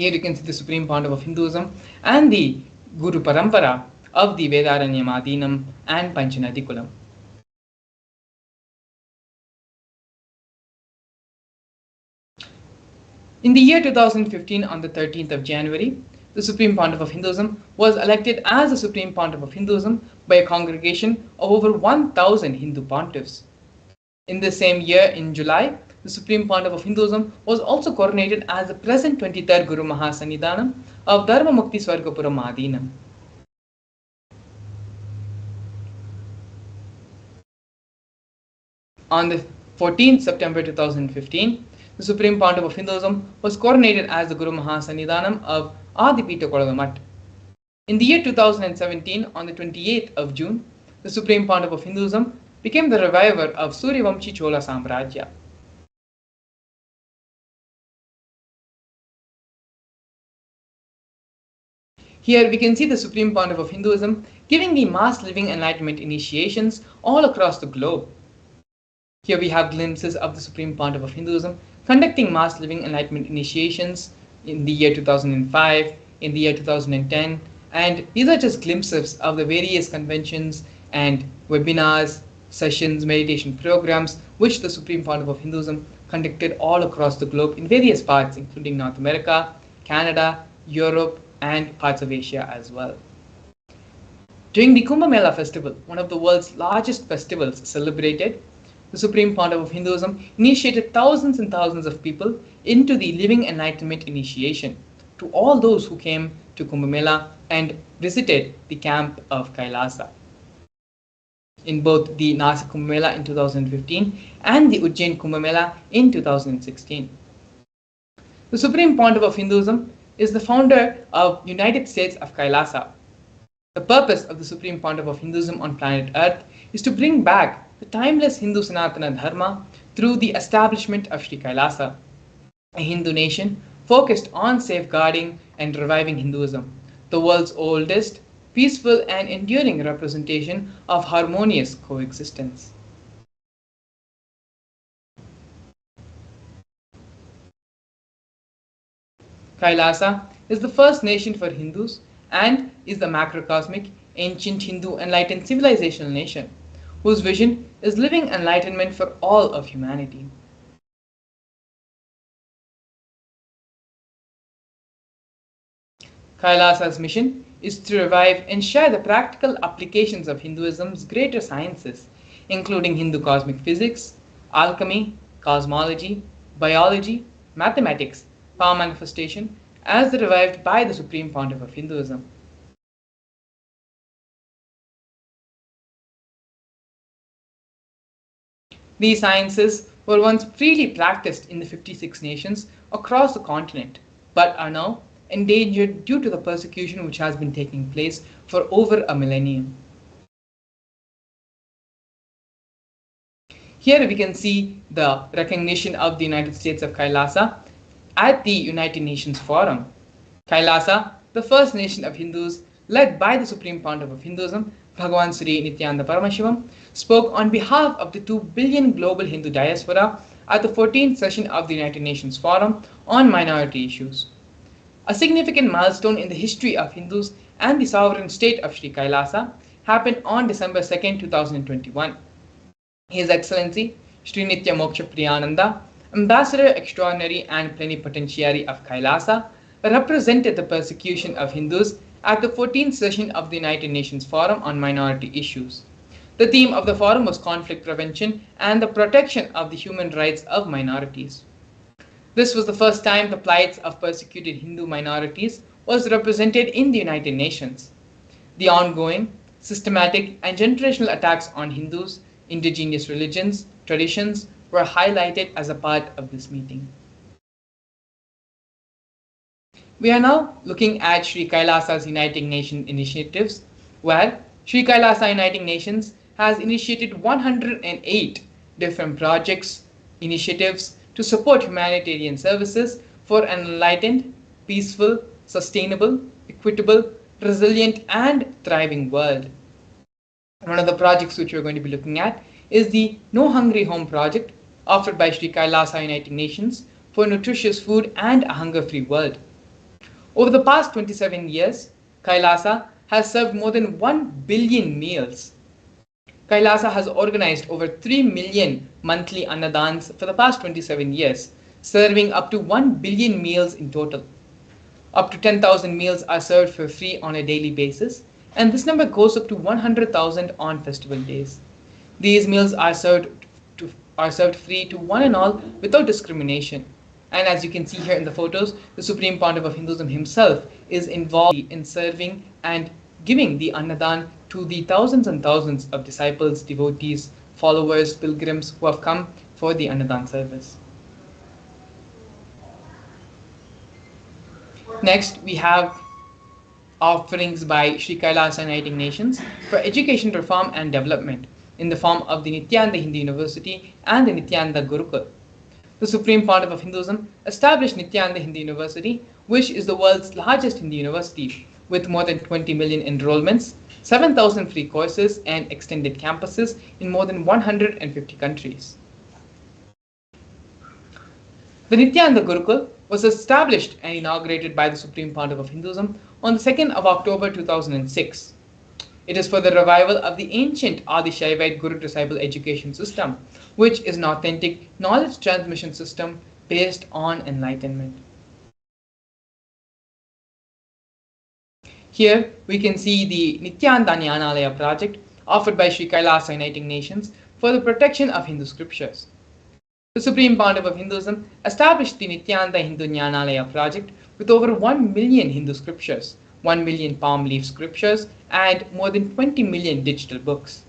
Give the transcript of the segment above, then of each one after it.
Here you can see the Supreme Pontiff of Hinduism and the Guru Parampara of the Vedaranyam and Panchanadikulam. In the year 2015, on the 13th of January, the Supreme Pontiff of Hinduism was elected as the Supreme Pontiff of Hinduism by a congregation of over 1,000 Hindu pontiffs. In the same year, in July, the Supreme Pontiff of Hinduism was also coronated as the present 23rd Guru Mahasannidhanam of Dharma Mukti Swargapuram Adinam. On the 14th September 2015, the Supreme Pontiff of Hinduism was coronated as the Guru Mahasannidhanam of Adipita Kolavamat. In the year 2017, on the 28th of June, the Supreme Pontiff of Hinduism became the reviver of Suryavamshi Chola Samrajya. Here we can see the Supreme Pontiff of Hinduism giving the mass living enlightenment initiations all across the globe. Here we have glimpses of the Supreme Pontiff of Hinduism conducting mass living enlightenment initiations in the year 2005, in the year 2010, and these are just glimpses of the various conventions and webinars, sessions, meditation programs which the Supreme Pontiff of Hinduism conducted all across the globe in various parts, including North America, Canada, Europe, and parts of Asia as well. During the Kumbh Mela festival, one of the world's largest festivals celebrated, the Supreme Pontiff of Hinduism initiated thousands and thousands of people into the Living Enlightenment initiation to all those who came to Kumbh Mela and visited the camp of Kailasa. In both the Nasik Kumbh Mela in 2015 and the Ujjain Kumbh Mela in 2016. The Supreme Pontiff of Hinduism is the founder of United States of Kailasa. The purpose of the Supreme Pontiff of Hinduism on planet Earth is to bring back the timeless Hindu Sanatana Dharma through the establishment of Sri Kailasa, a Hindu nation focused on safeguarding and reviving Hinduism, the world's oldest, peaceful and enduring representation of harmonious coexistence. Kailasa is the first nation for Hindus and is the macrocosmic, ancient Hindu enlightened civilizational nation, whose vision is living enlightenment for all of humanity. Kailasa's mission is to revive and share the practical applications of Hinduism's greater sciences, including Hindu cosmic physics, alchemy, cosmology, biology, mathematics, power manifestation, as revived by the Supreme Pontiff of Hinduism. These sciences were once freely practiced in the 56 nations across the continent, but are now endangered due to the persecution which has been taking place for over a millennium. Here we can see the recognition of the United States of Kailasa at the United Nations Forum. Kailasa, the first nation of Hindus led by the Supreme Pontiff of Hinduism, Bhagavan Sri Nithyananda Paramashivam, spoke on behalf of the 2 billion global Hindu diaspora at the 14th session of the United Nations Forum on minority issues. A significant milestone in the history of Hindus and the sovereign state of Sri Kailasa happened on December 2, 2021. His Excellency Sri Nitya Moksha Priyananda, Ambassador Extraordinary and Plenipotentiary of Kailasa, represented the persecution of Hindus at the 14th session of the United Nations Forum on Minority Issues. The theme of the forum was conflict prevention and the protection of the human rights of minorities. This was the first time the plights of persecuted Hindu minorities was represented in the United Nations. The ongoing, systematic and generational attacks on Hindus, indigenous religions, traditions were highlighted as a part of this meeting. We are now looking at Sri Kailasa's Uniting Nations initiatives, where Sri Kailasa Uniting Nations has initiated 108 different projects, initiatives to support humanitarian services for an enlightened, peaceful, sustainable, equitable, resilient and thriving world. One of the projects which we're going to be looking at is the No Hungry Home project offered by Sri Kailasa Uniting Nations for nutritious food and a hunger-free world. Over the past 27 years, Kailasa has served more than 1 billion meals. Kailasa has organized over 3 million monthly annadans for the past 27 years, serving up to 1 billion meals in total. Up to 10,000 meals are served for free on a daily basis, and this number goes up to 100,000 on festival days. These meals are served free to one and all without discrimination. And as you can see here in the photos, the Supreme Pontiff of Hinduism himself is involved in serving and giving the Annadan to the thousands and thousands of disciples, devotees, followers, pilgrims who have come for the Annadan service. Next, we have offerings by Sri Kailasa Uniting Nations for education reform and development in the form of the Nithyananda Hindu University and the Nithyananda Gurukul. The Supreme Pontiff of Hinduism established Nithyananda Hindu University, which is the world's largest Hindu university with more than 20 million enrollments, 7,000 free courses and extended campuses in more than 150 countries. The Nithyananda Gurukul was established and inaugurated by the Supreme Pontiff of Hinduism on the 2nd of October 2006. It is for the revival of the ancient Adi Shaivite Guru-disciple education system, which is an authentic knowledge transmission system based on enlightenment. Here we can see the Nithyananda Jnanalaya project offered by Sri Kailasa Uniting Nations for the protection of Hindu scriptures. The Supreme Pontiff of Hinduism established the Nithyananda Hindu Jnanalaya project with over 1 million Hindu scriptures, 1 million palm leaf scriptures, and more than 20 million digital books.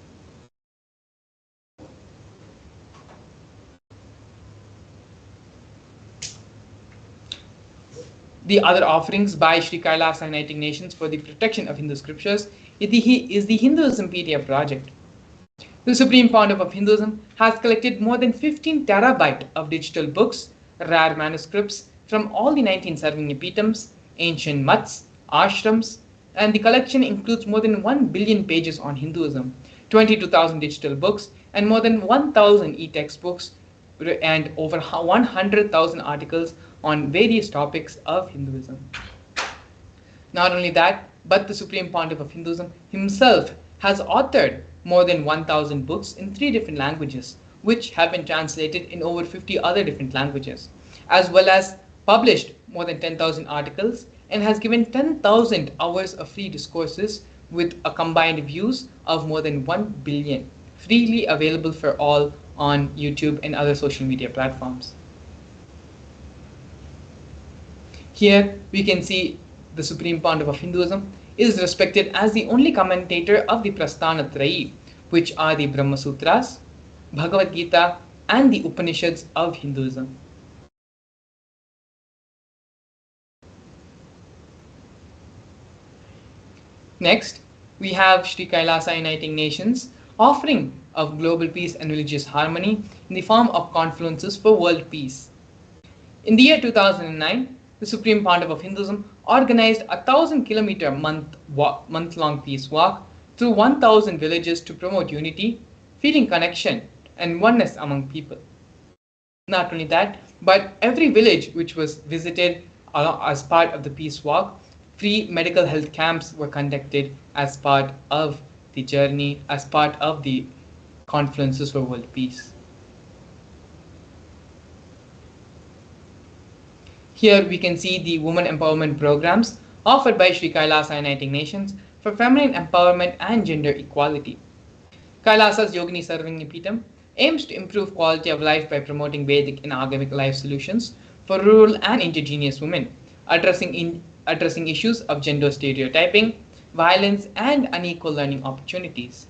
The other offerings by Sri Kailasa Uniting Nations for the protection of Hindu scriptures is the Hinduism PDF project. The Supreme Pontiff of Hinduism has collected more than 15 terabyte of digital books, rare manuscripts from all the 19 Sarvanyapitams, ancient mutts, ashrams, and the collection includes more than 1 billion pages on Hinduism, 22,000 digital books, and more than 1,000 e-textbooks, and over 100,000 articles on various topics of Hinduism. Not only that, but the Supreme Pontiff of Hinduism himself has authored more than 1,000 books in 3 different languages, which have been translated in over 50 other different languages, as well as published more than 10,000 articles and has given 10,000 hours of free discourses with a combined views of more than 1 billion, freely available for all on YouTube and other social media platforms. Here we can see the Supreme Pontiff of Hinduism is respected as the only commentator of the Prasthana Trayi, which are the Brahma Sutras, Bhagavad Gita, and the Upanishads of Hinduism. Next, we have Sri Kailasa Uniting Nations offering of global peace and religious harmony in the form of confluences for world peace. In the year 2009, the Supreme Pontiff of Hinduism organized a 1,000-kilometer month-long peace walk through 1,000 villages to promote unity, feeling connection, and oneness among people. Not only that, but every village which was visited as part of the peace walk, free medical health camps were conducted as part of the journey, as part of the confluences for world peace. Here we can see the women empowerment programs offered by Sri Kailasa Uniting Nations for feminine empowerment and gender equality. Kailasa's Yogini Sarvanyapitam aims to improve quality of life by promoting Vedic and Agamic life solutions for rural and indigenous women, addressing issues of gender stereotyping, violence, and unequal learning opportunities.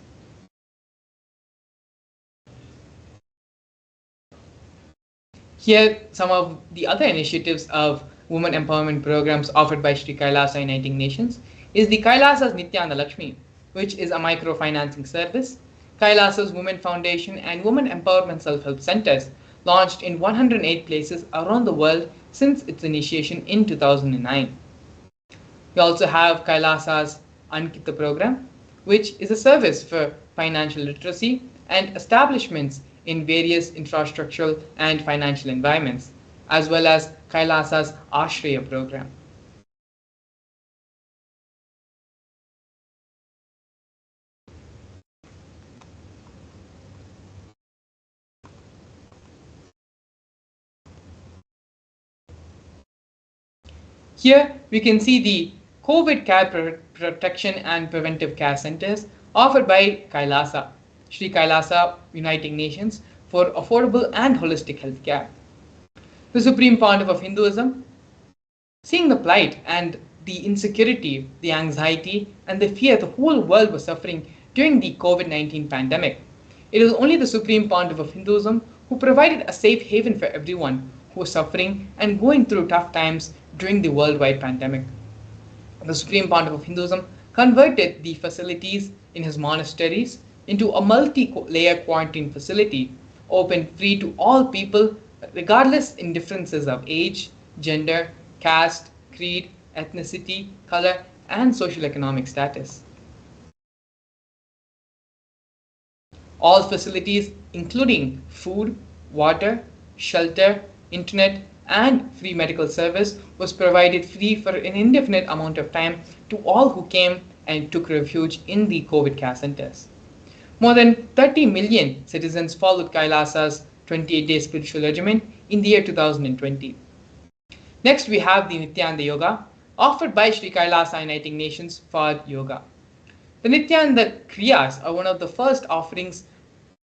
Here, some of the other initiatives of women empowerment programs offered by Sri Kailasa Uniting Nations is the Kailasa's Nithyananda Lakshmi, which is a microfinancing service, Kailasa's Women Foundation and Women Empowerment Self-Help Centers launched in 108 places around the world since its initiation in 2009. We also have Kailasa's Ankita program, which is a service for financial literacy and establishments in various infrastructural and financial environments, as well as Kailasa's Ashraya program. Here we can see the COVID care protection and preventive care centers offered by Kailasa, Sri Kailasa Uniting Nations for affordable and holistic health care. The Supreme Pontiff of Hinduism, seeing the plight and the insecurity, the anxiety, and the fear the whole world was suffering during the COVID-19 pandemic. It was only the Supreme Pontiff of Hinduism who provided a safe haven for everyone who was suffering and going through tough times during the worldwide pandemic. The Supreme Pontiff of Hinduism converted the facilities in his monasteries into a multi-layer quarantine facility open free to all people regardless in differences of age, gender, caste, creed, ethnicity, color, and social economic status. All facilities, including food, water, shelter, internet, and free medical service, was provided free for an indefinite amount of time to all who came and took refuge in the COVID care centers. More than 30 million citizens followed Kailasa's 28-day spiritual regimen in the year 2020. Next, we have the Nithyananda Yoga, offered by Sri Kailasa Uniting Nations for yoga. The Nithyananda Kriyas are one of the first offerings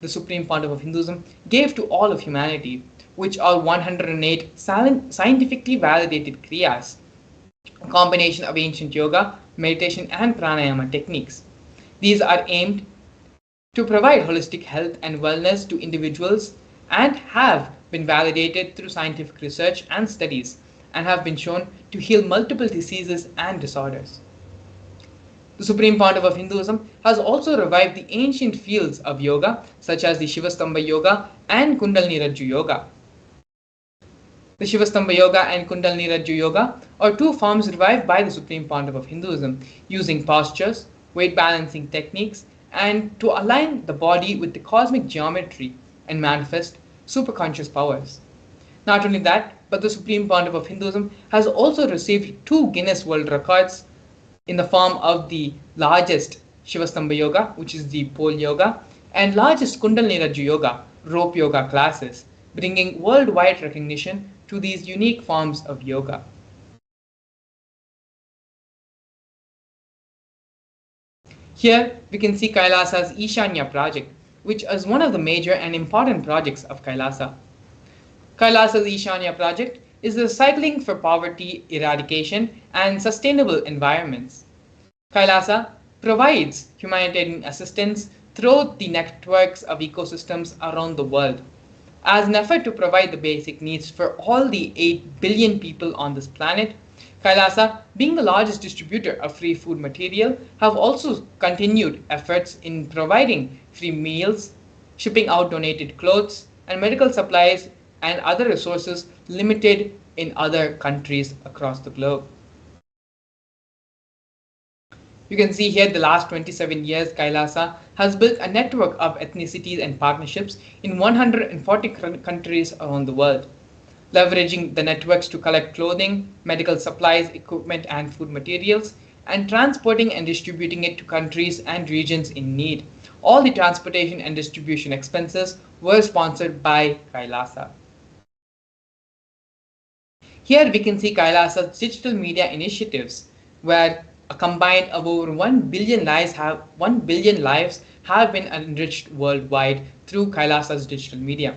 the Supreme Pontiff of Hinduism gave to all of humanity, which are 108 scientifically validated Kriyas, a combination of ancient yoga, meditation, and pranayama techniques. These are aimed to provide holistic health and wellness to individuals and have been validated through scientific research and studies and have been shown to heal multiple diseases and disorders. The Supreme Pontiff of Hinduism has also revived the ancient fields of yoga such as the Shivastamba Yoga and Kundalini Rajju Yoga. The Shivastamba Yoga and Kundalini Rajju Yoga are two forms revived by the Supreme Pontiff of Hinduism using postures, weight balancing techniques, and to align the body with the cosmic geometry and manifest superconscious powers. Not only that, but the Supreme Pontiff of Hinduism has also received 2 Guinness World Records in the form of the largest Shivastamba Yoga, which is the pole yoga, and largest Kundalini Rajju Yoga, rope yoga classes, bringing worldwide recognition to these unique forms of yoga. Here we can see Kailasa's Ishanya project, which is one of the major and important projects of Kailasa. Kailasa's Ishanya project is the cycling for poverty eradication and sustainable environments. Kailasa provides humanitarian assistance through the networks of ecosystems around the world as an effort to provide the basic needs for all the 8 billion people on this planet. Kailasa, being the largest distributor of free food material, have also continued efforts in providing free meals, shipping out donated clothes, and medical supplies and other resources limited in other countries across the globe. You can see here the last 27 years Kailasa has built a network of ethnicities and partnerships in 140 countries around the world, leveraging the networks to collect clothing, medical supplies, equipment, and food materials, and transporting and distributing it to countries and regions in need. All the transportation and distribution expenses were sponsored by Kailasa. Here we can see Kailasa's digital media initiatives, where a combined of over 1 billion lives have been enriched worldwide through Kailasa's digital media.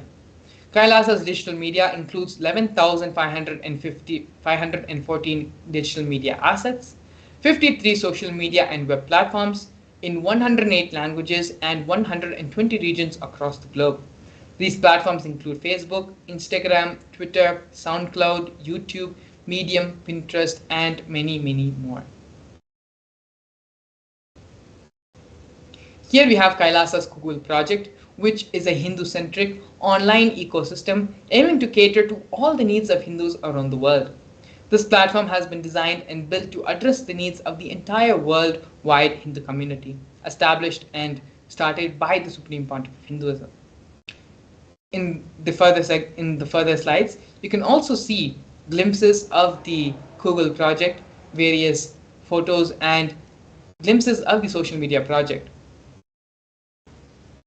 Kailasa's digital media includes 11,514 digital media assets, 53 social media and web platforms in 108 languages and 120 regions across the globe. These platforms include Facebook, Instagram, Twitter, SoundCloud, YouTube, Medium, Pinterest, and many, many more. Here we have Kailasa's Google project, which is a Hindu-centric online ecosystem aiming to cater to all the needs of Hindus around the world. This platform has been designed and built to address the needs of the entire worldwide Hindu community, established and started by the Supreme Pontiff of Hinduism. In the further slides, you can also see glimpses of the Google project, various photos, and glimpses of the social media project.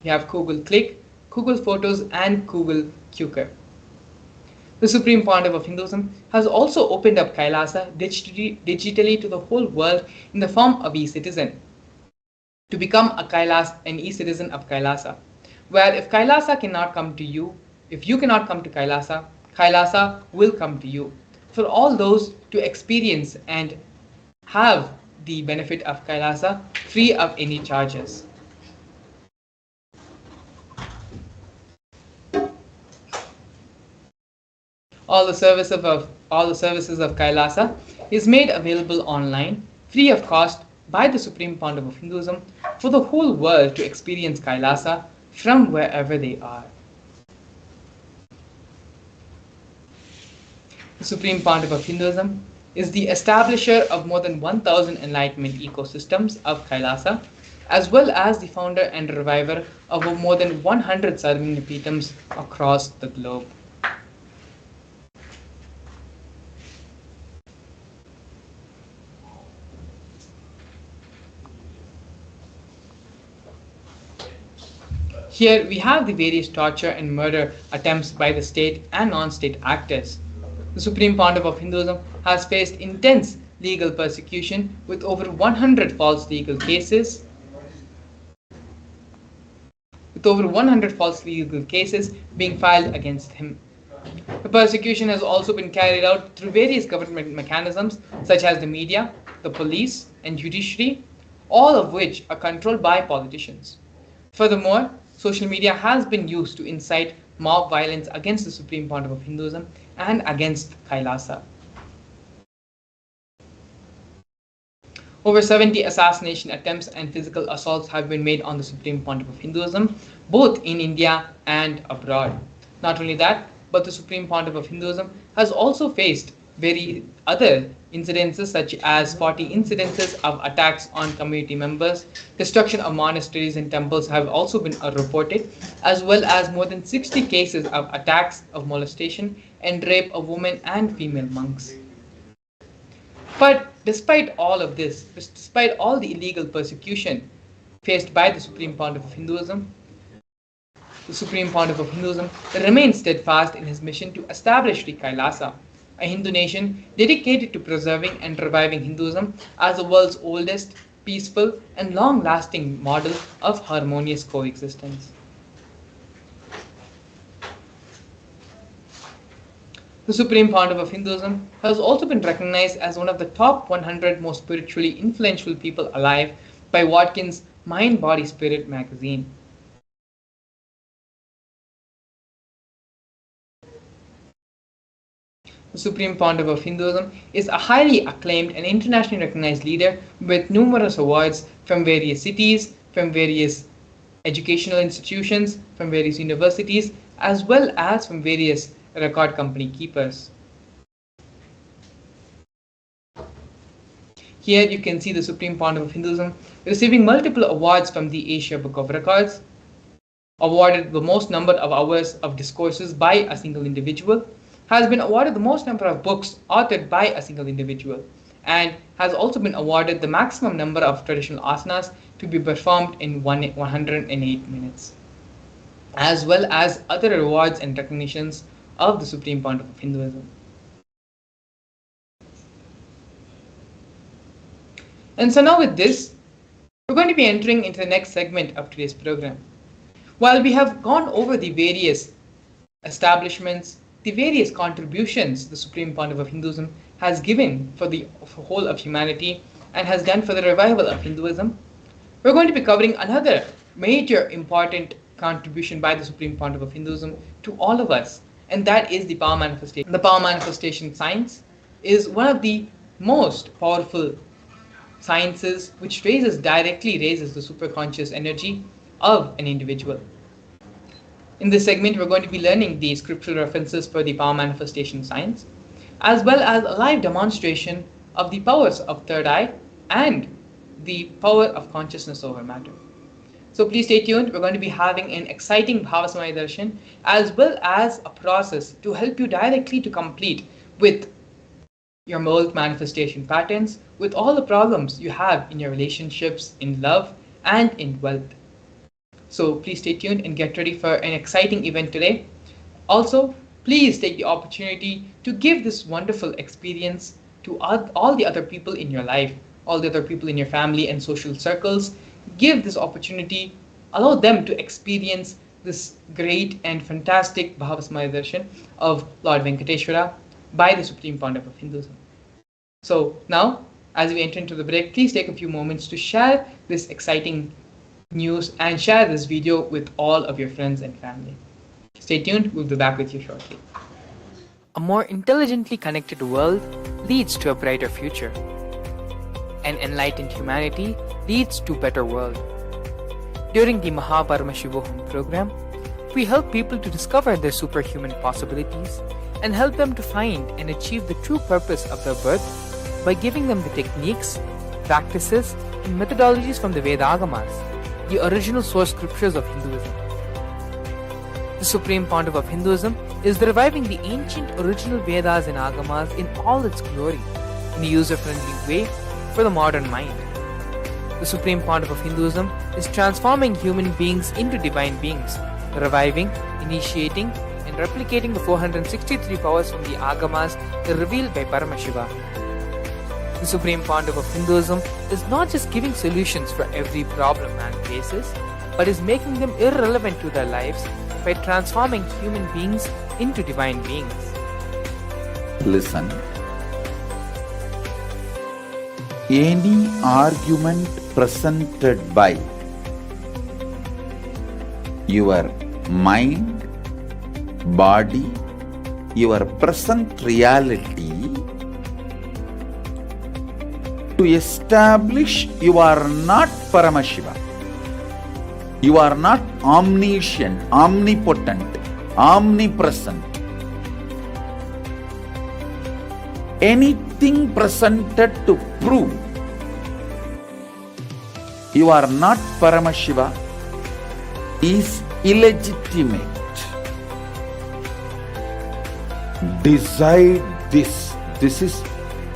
We have Google Click, Google Photos, and Google Qker. The Supreme Pontiff of Hinduism has also opened up Kailasa digitally to the whole world in the form of e-citizen, to become an e-citizen of Kailasa, where if Kailasa cannot come to you, if you cannot come to Kailasa, Kailasa will come to you. For all those to experience and have the benefit of Kailasa free of any charges. All the services of Kailasa is made available online, free of cost, by the Supreme Pontiff of Hinduism for the whole world to experience Kailasa from wherever they are. The Supreme Pontiff of Hinduism is the establisher of more than 1,000 enlightenment ecosystems of Kailasa, as well as the founder and reviver of more than 100 Sarvanipitams across the globe. Here we have the various torture and murder attempts by the state and non-state actors. The Supreme Pontiff of Hinduism has faced intense legal persecution with over 100 false legal cases, being filed against him. The persecution has also been carried out through various government mechanisms such as the media, the police, and judiciary, all of which are controlled by politicians. Furthermore, social media has been used to incite mob violence against the Supreme Pontiff of Hinduism and against Kailasa. Over 70 assassination attempts and physical assaults have been made on the Supreme Pontiff of Hinduism, both in India and abroad. Not only that, but the Supreme Pontiff of Hinduism has also faced very other incidences such as 40 incidences of attacks on community members, destruction of monasteries and temples have also been reported, as well as more than 60 cases of attacks of molestation and rape of women and female monks. But despite all of this, despite all the illegal persecution faced by the Supreme Pontiff of Hinduism, the Supreme Pontiff of Hinduism remains steadfast in his mission to establish Sri Kailasa, a Hindu nation dedicated to preserving and reviving Hinduism as the world's oldest, peaceful, and long-lasting model of harmonious coexistence. The Supreme Pontiff of Hinduism has also been recognized as one of the top 100 most spiritually influential people alive by Watkins' Mind, Body, Spirit magazine. The Supreme Pontiff of Hinduism is a highly acclaimed and internationally recognized leader with numerous awards from various cities, from various educational institutions, from various universities, as well as from various record company keepers. Here you can see the Supreme Pontiff of Hinduism receiving multiple awards from the Asia Book of Records, awarded the most number of hours of discourses by a single individual, has been awarded the most number of books authored by a single individual, and has also been awarded the maximum number of traditional asanas to be performed in 108 minutes, as well as other awards and recognitions of the Supreme Pontiff of Hinduism. And so now with this, we're going to be entering into the next segment of today's program. While we have gone over the various establishments, the various contributions the Supreme Pontiff of Hinduism has given for the whole of humanity and has done for the revival of Hinduism, we're going to be covering another major important contribution by the Supreme Pontiff of Hinduism to all of us, and that is the power manifestation. The power manifestation science is one of the most powerful sciences which directly raises the superconscious energy of an individual. In this segment, we're going to be learning the scriptural references for the power manifestation science, as well as a live demonstration of the powers of third eye and the power of consciousness over matter. So please stay tuned. We're going to be having an exciting Bhava Samadhi Darshan, as well as a process to help you directly to complete with your mold manifestation patterns, with all the problems you have in your relationships, in love, and in wealth. So please stay tuned and get ready for an exciting event today. Also, Please take the opportunity to give this wonderful experience to all the other people in your life, all the other people in your family and social circles. Give this opportunity, allow them to experience this great and fantastic Bhava Darshan of Lord Venkateshwara by the Supreme Pontiff of Hinduism. So now, as we enter into the break, please take a few moments to share this exciting news and share this video with all of your friends and family. Stay tuned, we'll be back with you shortly. A more intelligently connected world leads to a brighter future. An enlightened humanity leads to a better world. During the Paramashivam program, we help people to discover their superhuman possibilities and help them to find and achieve the true purpose of their birth by giving them the techniques, practices, and methodologies from the Vedagamas, the original source scriptures of Hinduism. The Supreme Pontiff of Hinduism is reviving the ancient original Vedas and Agamas in all its glory, in a user-friendly way for the modern mind. The Supreme Pontiff of Hinduism is transforming human beings into divine beings, reviving, initiating, and replicating the 463 powers from the Agamas revealed by Paramashivam. The Supreme Pontiff of Hinduism is not just giving solutions for every problem man faces, but is making them irrelevant to their lives by transforming human beings into divine beings. Listen. Any argument presented by your mind, body, your present reality to establish you are not Paramashiva. You are not omniscient, omnipotent, omnipresent. Anything presented to prove you are not Paramashiva is illegitimate. Decide this. This is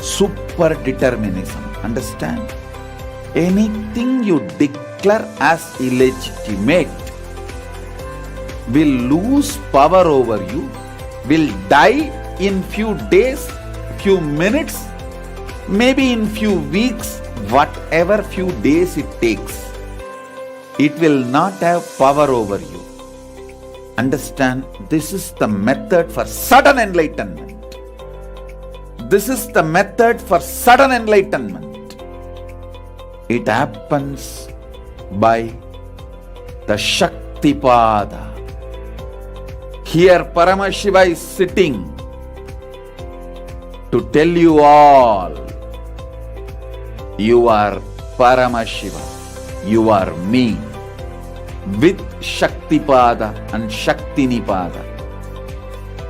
super determinism. Understand? Anything you declare as illegitimate will lose power over you, will die in few days, few minutes, maybe in few weeks, whatever few days it takes. It will not have power over you. Understand, this is the method for sudden enlightenment. This is the method for sudden enlightenment. It happens by the Shaktipada. Here Paramashiva is sitting to tell you all, you are Paramashiva, you are me, with Shaktipada and Shaktinipada.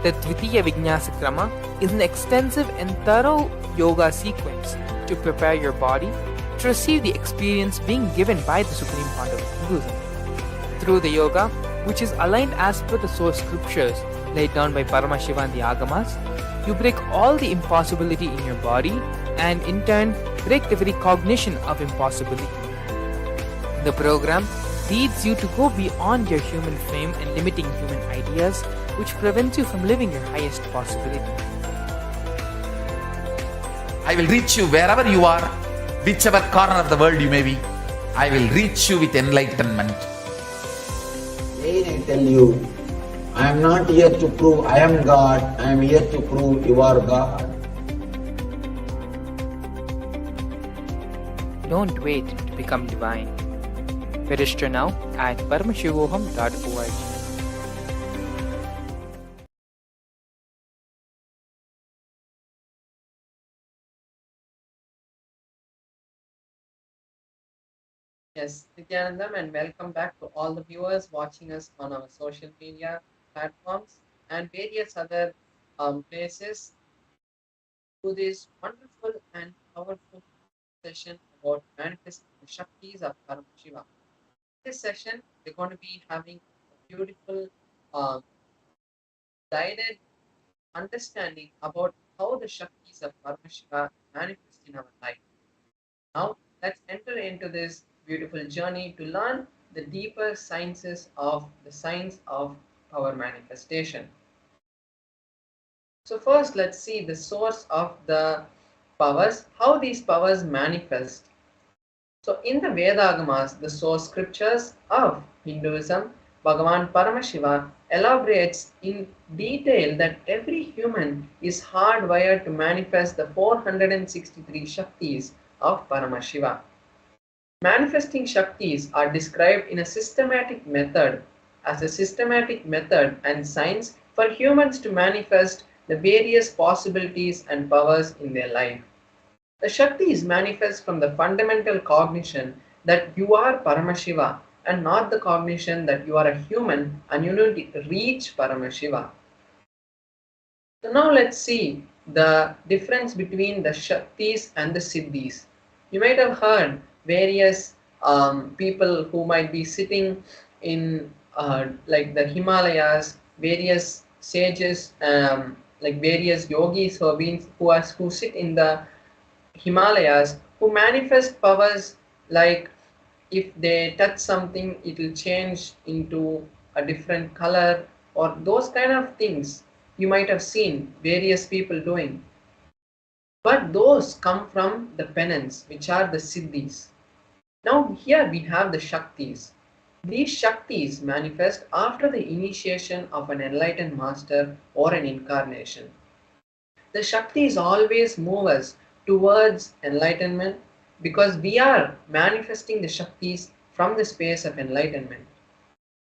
The Dvitiya Vijnasa Krama is an extensive and thorough yoga sequence to prepare your body to receive the experience being given by the Supreme Pontiff of Hinduism. Through the yoga, which is aligned as per the source scriptures laid down by Paramashiva and the Agamas, you break all the impossibility in your body and in turn break the very cognition of impossibility. The program leads you to go beyond your human frame and limiting human ideas, which prevents you from living your highest possibility. I will reach you wherever you are, whichever corner of the world you may be. I will reach you with enlightenment. Again I tell you, I am not here to prove I am God, I am here to prove you are God. Don't wait to become divine. Register now at paramashivoham.org. Yes, Nithyananda, and welcome back to all the viewers watching us on our social media platforms and various other places to this wonderful and powerful session about manifesting the Shaktis of Paramashiva. This session, we're going to be having a beautiful um, guided understanding about how the Shaktis of Paramashiva manifest in our life. Now, let's enter into this beautiful journey to learn the deeper sciences of the science of power manifestation. So first let's see the source of the powers, how these powers manifest. So in the Vedagamas, the source scriptures of Hinduism, Bhagavan Paramashiva elaborates in detail that every human is hardwired to manifest the 463 Shaktis of Paramashiva. Manifesting Shaktis are described in a systematic method as a systematic method and science for humans to manifest the various possibilities and powers in their life. The Shaktis manifest from the fundamental cognition that you are Paramashiva and not the cognition that you are a human and you need to reach Paramashiva. So now let's see the difference between the Shaktis and the Siddhis. You might have heard various people who might be sitting in like the Himalayas, various sages, like various yogis who have been who sit in the Himalayas who manifest powers like if they touch something it will change into a different color or those kind of things you might have seen various people doing. But those come from the penance which are the siddhis. Now here we have the Shaktis. These Shaktis manifest after the initiation of an enlightened master or an incarnation. The Shaktis always move us towards enlightenment because we are manifesting the Shaktis from the space of enlightenment.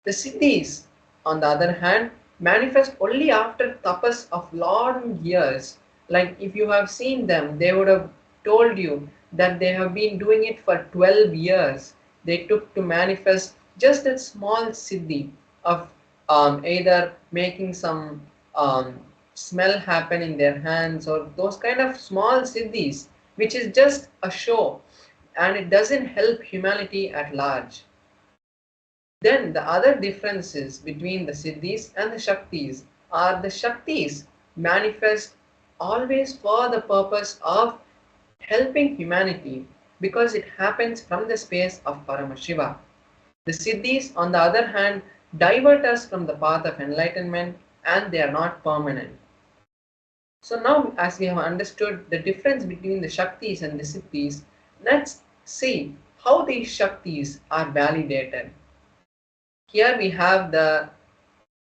The Siddhis, on the other hand, manifest only after tapas of long years. Like if you have seen them, they would have told you that they have been doing it for 12 years. They took to manifest just a small siddhi of either making some smell happen in their hands or those kind of small siddhis, which is just a show and it doesn't help humanity at large. Then the other differences between the Siddhis and the Shaktis are the Shaktis manifest always for the purpose of helping humanity because it happens from the space of Paramashiva. The Siddhis, on the other hand, divert us from the path of enlightenment and they are not permanent. So now as we have understood the difference between the Shaktis and the Siddhis, let's see how these Shaktis are validated. Here we have the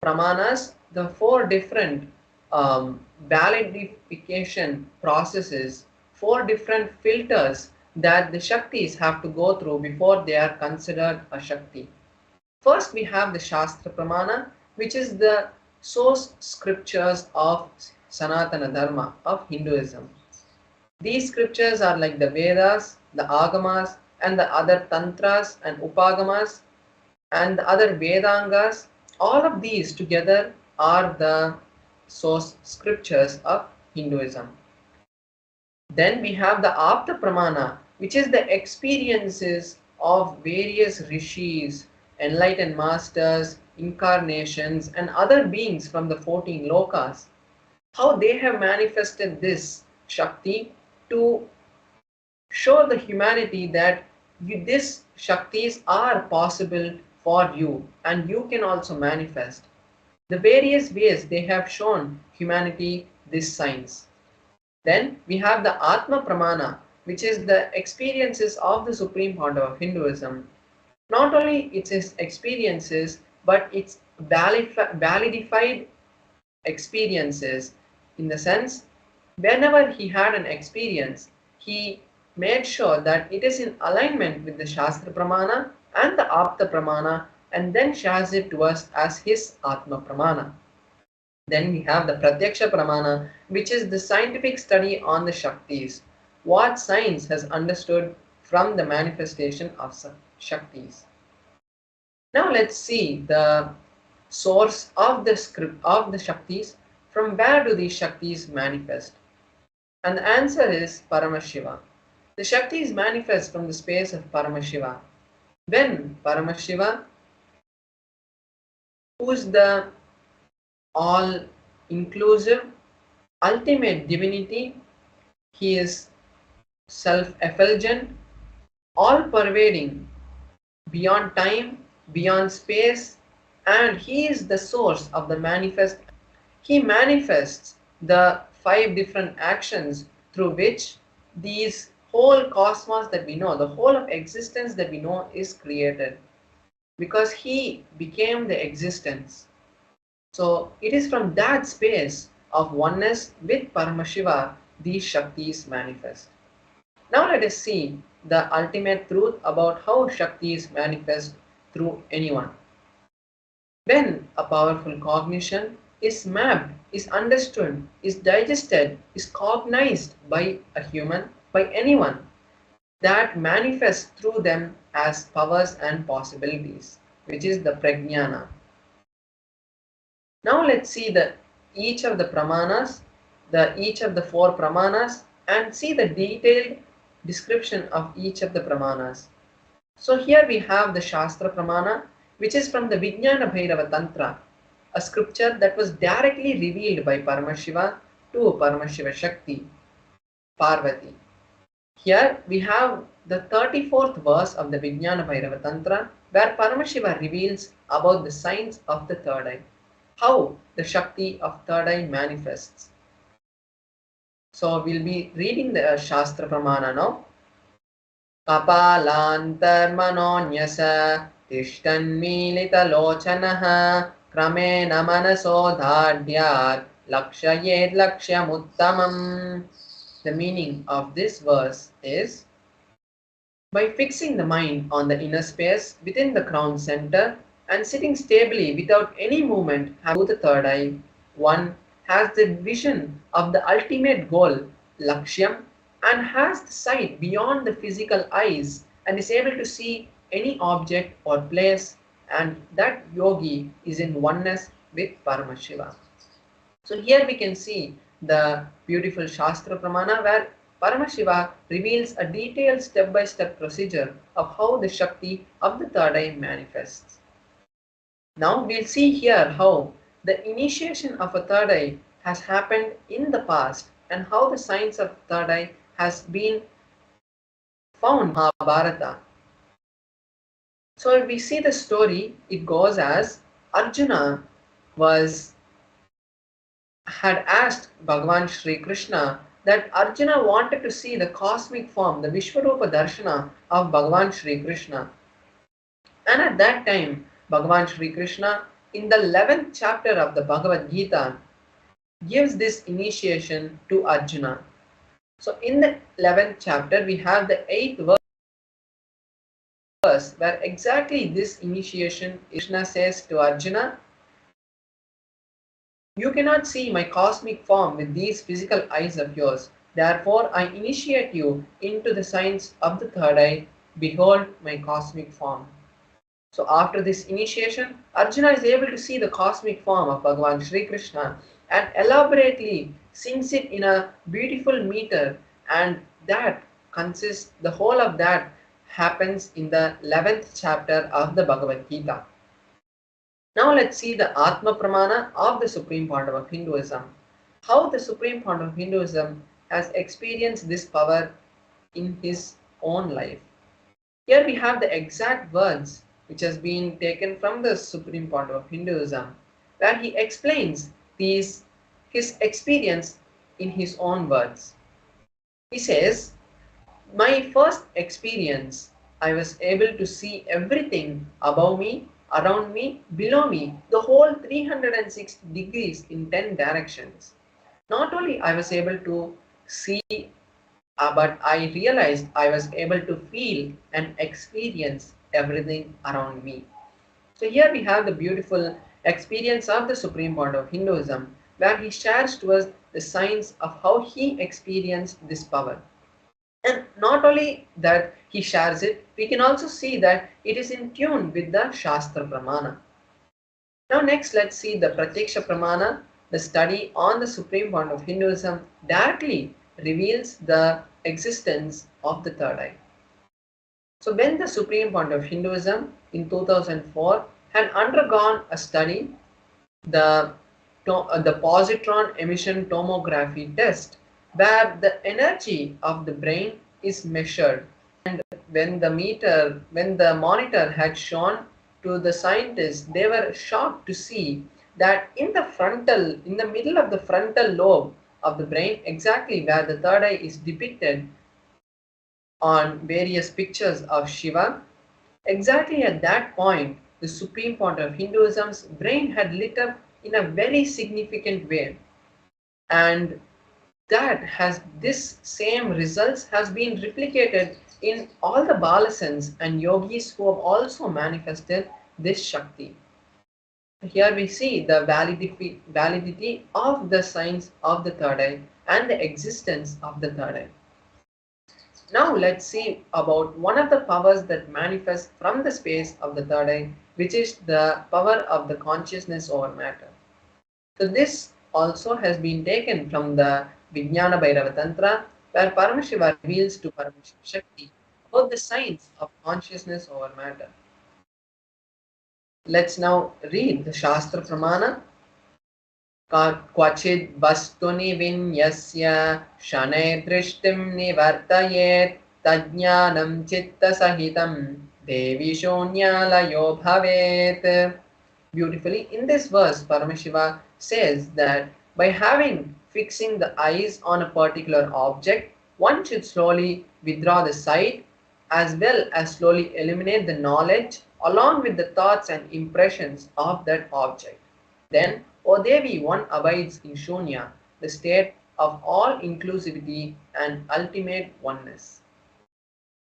pramanas, the four different validification processes, four different filters that the Shaktis have to go through before they are considered a Shakti. First we have the Shastra Pramana, which is the source scriptures of Sanatana Dharma, of Hinduism. These scriptures are like the Vedas, the Agamas, and the other Tantras and Upagamas, and the other Vedangas. All of these together are the source scriptures of Hinduism. Then we have the Apta Pramana, which is the experiences of various rishis, enlightened masters, incarnations, and other beings from the 14 lokas. How they have manifested this Shakti to show the humanity that these Shaktis are possible for you and you can also manifest. The various ways they have shown humanity this science. Then we have the Atma Pramana, which is the experiences of the Supreme Founder of Hinduism. Not only its experiences, but its validified experiences in the sense, whenever he had an experience, he made sure that it is in alignment with the Shastra Pramana and the Apta Pramana and then shares it to us as his Atma Pramana. Then we have the Pratyaksha Pramana, which is the scientific study on the Shaktis, what science has understood from the manifestation of Shaktis. Now let's see the source of the script of the Shaktis. From where do these Shaktis manifest? And the answer is Paramashiva. The Shaktis manifest from the space of Paramashiva. When Paramashiva, who is the all-inclusive, ultimate divinity, he is self-effulgent, all-pervading, beyond time, beyond space, and he is the source of the manifest. He manifests the 5 different actions through which these whole cosmos that we know, the whole of existence that we know is created. Because he became the existence. So it is from that space of oneness with Paramashiva these Shaktis manifest. Now let us see the ultimate truth about how Shaktis manifest through anyone. When a powerful cognition is mapped, is understood, is digested, is cognized by a human, by anyone, that manifests through them as powers and possibilities, which is the prajnana. Now let's see each of the pramanas, each of the 4 pramanas, and see the detailed description of each of the pramanas. So here we have the Shastra Pramana, which is from the Vijnana Bhairava Tantra, a scripture that was directly revealed by Paramashiva to Paramashiva Shakti, Parvati. Here we have the 34th verse of the Vijnana Bhairava Tantra, where Paramashiva reveals about the signs of the third eye, how the Shakti of third eye manifests. So we'll be reading the Shastra Pramana now. Kapalantarmanonyasa tishtanmilitalochanaha kramena manasodhadyat lakshayet lakshyamuttamam. The meaning of this verse is, by fixing the mind on the inner space within the crown center and sitting stably without any movement through the third eye, one has the vision of the ultimate goal, Lakshyam, and has the sight beyond the physical eyes and is able to see any object or place, and that yogi is in oneness with Paramashiva. So here we can see the beautiful Shastra Pramana where Paramashiva reveals a detailed step-by-step procedure of how the Shakti of the third eye manifests. Now we'll see here how the initiation of a third eye has happened in the past and how the science of third eye has been found in Mahabharata. So if we see the story, it goes as Arjuna had asked Bhagavan Shri Krishna that Arjuna wanted to see the cosmic form, the Vishwarupa Darshana of Bhagavan Shri Krishna. And at that time, Bhagavan Shri Krishna, in the 11th chapter of the Bhagavad Gita, gives this initiation to Arjuna. So in the 11th chapter, we have the 8th verse where exactly this initiation Krishna says to Arjuna, "You cannot see my cosmic form with these physical eyes of yours. Therefore, I initiate you into the science of the third eye. Behold my cosmic form." So after this initiation, Arjuna is able to see the cosmic form of Bhagavan Shri Krishna and elaborately sings it in a beautiful meter, and that consists, the whole of that happens in the 11th chapter of the Bhagavad Gita. Now let's see the Atma Pramana of the Supreme Pandava of Hinduism. How the Supreme Pandava of Hinduism has experienced this power in his own life. Here we have the exact words which has been taken from the Supreme Pandava of Hinduism, where he explains his experience in his own words. He says, "My first experience, I was able to see everything above me, around me, below me, the whole 360 degrees in 10 directions. Not only I was able to see, but I realized I was able to feel and experience everything around me." So here we have the beautiful experience of the Supreme Lord of Hinduism, where he shares to us the signs of how he experienced this power. And not only that he shares it, we can also see that it is in tune with the Shastra Pramana. Now next let's see the Pratyaksha Pramana. The study on the Supreme Point of Hinduism directly reveals the existence of the third eye. So when the Supreme Point of Hinduism in 2004 had undergone a study, the positron emission tomography test, where the energy of the brain is measured, and when the monitor had shown to the scientists, they were shocked to see that in the middle of the frontal lobe of the brain, exactly where the third eye is depicted on various pictures of Shiva, exactly at that point, the supreme point of Hinduism's brain had lit up in a very significant way. And that has this same results has been replicated in all the balasans and yogis who have also manifested this Shakti. Here we see the validity of the signs of the third eye and the existence of the third eye. Now let's see about one of the powers that manifest from the space of the third eye, which is the power of the consciousness over matter. So this also has been taken from the Vijnana Bhairava Tantra, where Paramashiva reveals to Paramashiva Shakti about the science of consciousness over matter. Let's now read the Shastra Pramana. क्वचिद् वस्तुनि विन्यस्य शनैः दृष्टिं निवर्तयेत् तज्ज्ञानं चित्तसहितं देवी शून्यालयो भवेत्. Beautifully, in this verse, Paramashiva says that by fixing the eyes on a particular object, one should slowly withdraw the sight as well as slowly eliminate the knowledge along with the thoughts and impressions of that object. Then, O Devi, one abides in Shunya, the state of all inclusivity and ultimate oneness.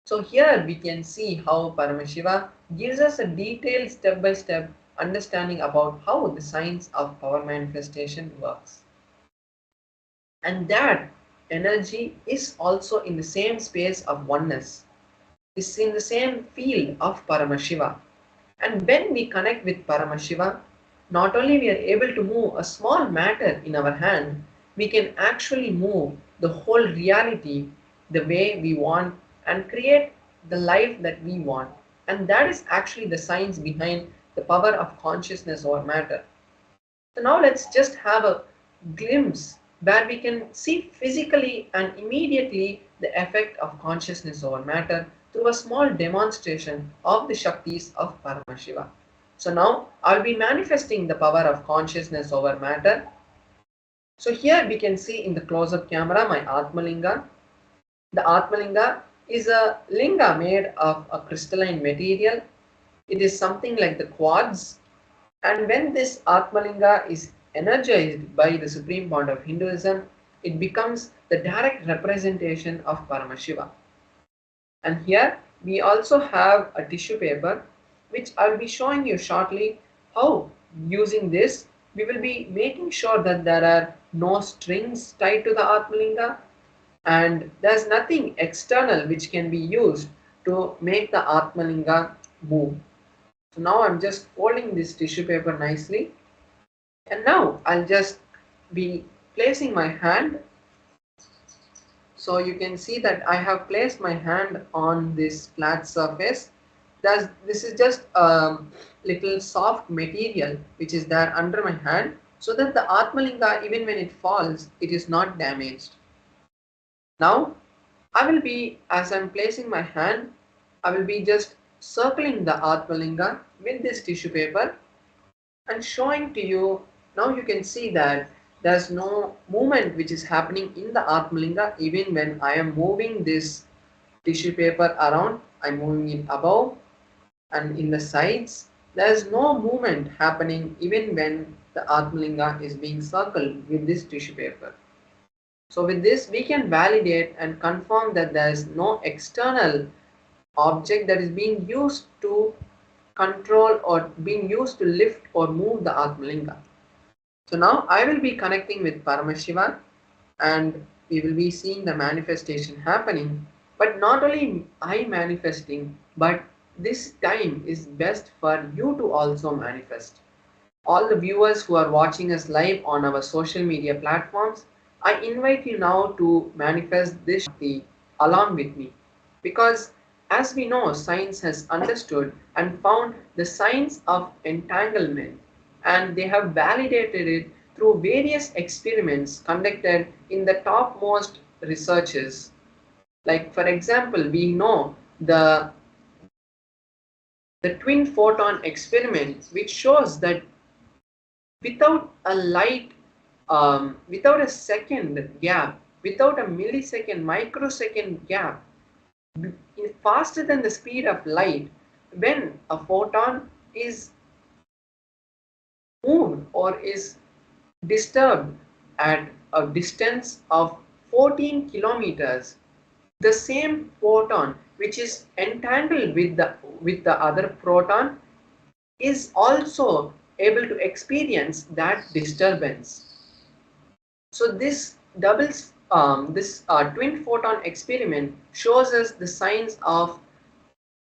So here we can see how Paramashiva gives us a detailed step-by-step understanding about how the science of power manifestation works. And that energy is also in the same space of oneness, is in the same field of Paramashiva. And when we connect with Paramashiva, not only we are able to move a small matter in our hand, we can actually move the whole reality the way we want and create the life that we want. And that is actually the science behind the power of consciousness over matter. So now let's just have a glimpse where we can see physically and immediately the effect of consciousness over matter through a small demonstration of the Shaktis of Paramashiva. So now I'll be manifesting the power of consciousness over matter. So here we can see in the close-up camera my Atmalinga. The Atmalinga is a linga made of a crystalline material. It is something like the quartz. And when this Atmalinga is energized by the supreme point of Hinduism, it becomes the direct representation of Paramashiva. And here we also have a tissue paper, which I'll be showing you shortly how using this we will be making sure that there are no strings tied to the Atmalinga and there's nothing external which can be used to make the Atmalinga move. So now I'm just folding this tissue paper nicely, and now I'll just be placing my hand. So you can see that I have placed my hand on this flat surface. This is just a little soft material which is there under my hand, so that the Atmalinga, even when it falls, it is not damaged. Now I will be, as I'm placing my hand, I will be just circling the Atmalinga with this tissue paper and showing to you. Now you can see that there's no movement which is happening in the Atmalinga even when I am moving this tissue paper around. I'm moving it above and in the sides. There's no movement happening even when the Atmalinga is being circled with this tissue paper. So with this we can validate and confirm that there is no external object that is being used to control or being used to lift or move the Atmalinga. So now I will be connecting with Paramashiva and we will be seeing the manifestation happening. But not only I manifesting, but this time is best for you to also manifest. All the viewers who are watching us live on our social media platforms, I invite you now to manifest this Shakti along with me, because as we know, science has understood and found the science of entanglement, and they have validated it through various experiments conducted in the topmost researches. Like for example, we know the twin photon experiment, which shows that without a light, without a second gap, without a millisecond, microsecond gap, faster than the speed of light, when a photon is moved or is disturbed at a distance of 14 kilometers, the same photon which is entangled with the other proton is also able to experience that disturbance. So this twin photon experiment shows us the signs of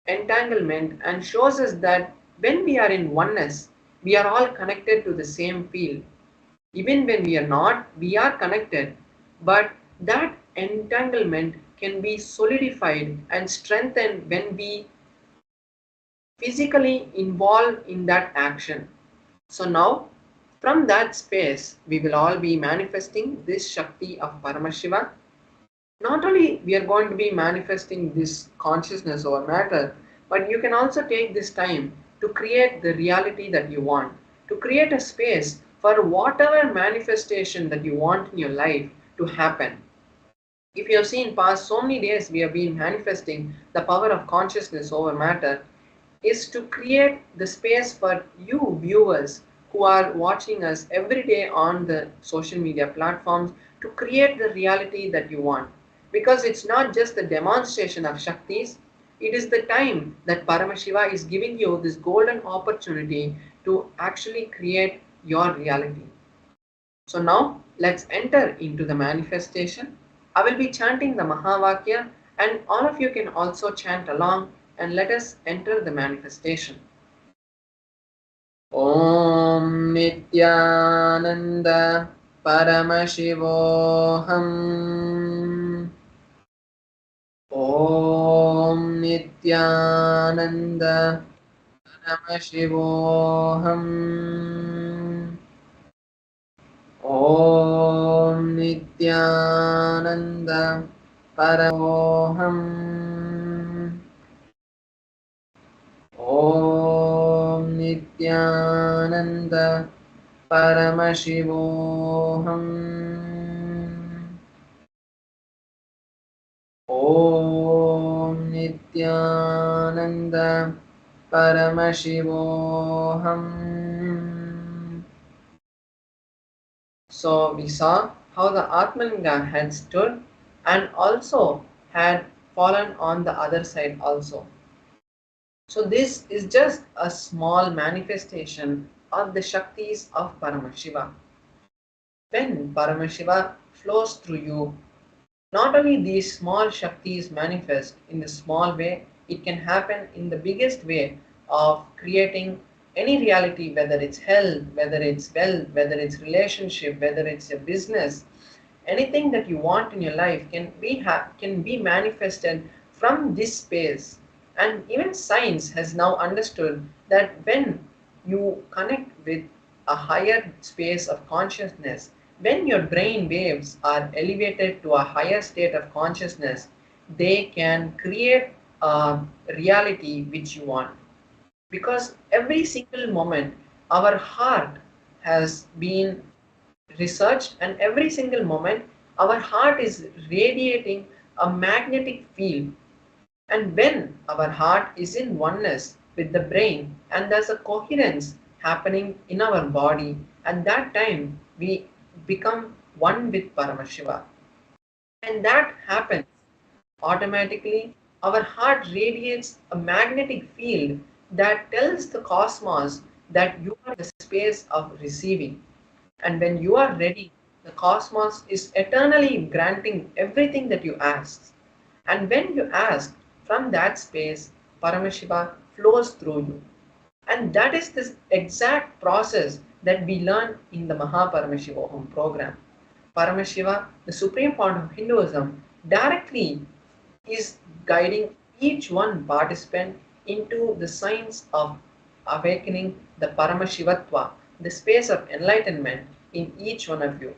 entanglement and shows us that when we are in oneness, we are all connected to the same field. Even when we are not, we are connected, but that entanglement can be solidified and strengthened when we physically involve in that action. So now, from that space, we will all be manifesting this Shakti of Paramashiva. Not only we are going to be manifesting this consciousness over matter, but you can also take this time to create the reality that you want, to create a space for whatever manifestation that you want in your life to happen. If you have seen past so many days we have been manifesting the power of consciousness over matter, is to create the space for you viewers who are watching us every day on the social media platforms to create the reality that you want. Because it's not just the demonstration of Shaktis, it is the time that Paramashiva is giving you this golden opportunity to actually create your reality. So now let's enter into the manifestation. I will be chanting the Mahavakya and all of you can also chant along and let us enter the manifestation. Om Nithyananda Paramashivoham. Om Nithyananda Paramashivoham. Om Nithyananda Paramoham. Om Nithyananda Paramashivoham. Om Nithyananda Paramashivoham. So we saw how the Atmalinga had stood and also had fallen on the other side also. So this is just a small manifestation of the Shaktis of Paramashiva. When Paramashiva flows through you, not only these small Shaktis manifest in the small way, it can happen in the biggest way of creating any reality, whether it's health, whether it's wealth, whether it's relationship, whether it's a business. Anything that you want in your life can be manifested from this space. And even science has now understood that when you connect with a higher space of consciousness, when your brain waves are elevated to a higher state of consciousness, they can create a reality which you want. Because every single moment, our heart has been researched, and every single moment, our heart is radiating a magnetic field. And when our heart is in oneness with the brain and there's a coherence happening in our body, at that time we become one with Paramashiva. And that happens automatically. Our heart radiates a magnetic field that tells the cosmos that you are the space of receiving. And when you are ready, the cosmos is eternally granting everything that you ask. And when you ask, from that space, Paramashiva flows through you. And that is this exact process that we learn in the Mahaparamashivaham program. Paramashiva, the supreme point of Hinduism, directly is guiding each one participant into the science of awakening the Paramashivatva, the space of enlightenment in each one of you.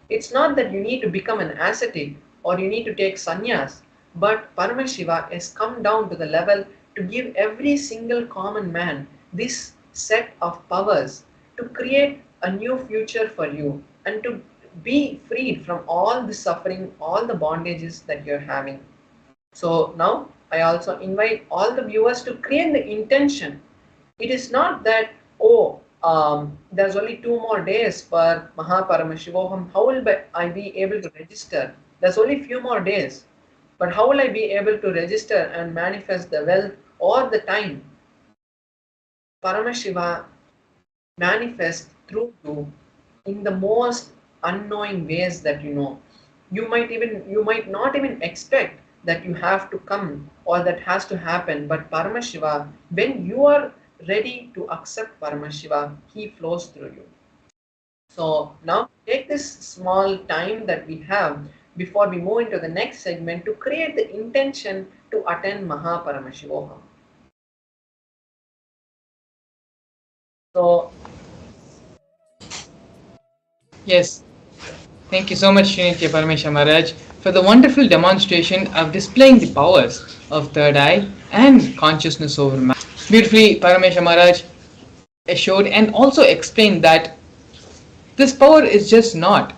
It's not that you need to become an ascetic or you need to take sannyas, but Paramashiva has come down to the level to give every single common man this set of powers to create a new future for you, and to be freed from all the suffering, all the bondages that you're having. So now I also invite all the viewers to create the intention. It is not that, oh, there's only 2 more days for Mahaparamashivaham. How will I be able to register? There's only few more days. But how will I be able to register and manifest the wealth or the time? Paramashiva manifests through you in the most unknowing ways that you know. You might not even expect that you have to come or that has to happen, but Paramashiva, when you are ready to accept Paramashiva, he flows through you. So now take this small time that we have before we move into the next segment to create the intention to attend Mahaparamashivoham. So Yes, thank you so much, Srinitya Paramesha Maharaj, for the wonderful demonstration of displaying the powers of third eye and consciousness over matter. Beautifully, Paramesha Maharaj assured and also explained that this power is just not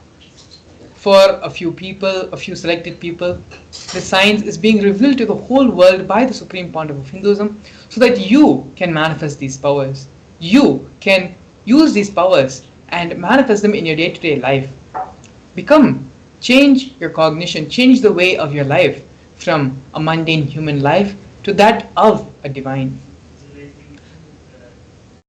for a few people, a few selected people. The science is being revealed to the whole world by the Supreme Pontiff of Hinduism so that you can manifest these powers. You can use these powers and manifest them in your day-to-day life. Change your cognition, change the way of your life from a mundane human life to that of a divine.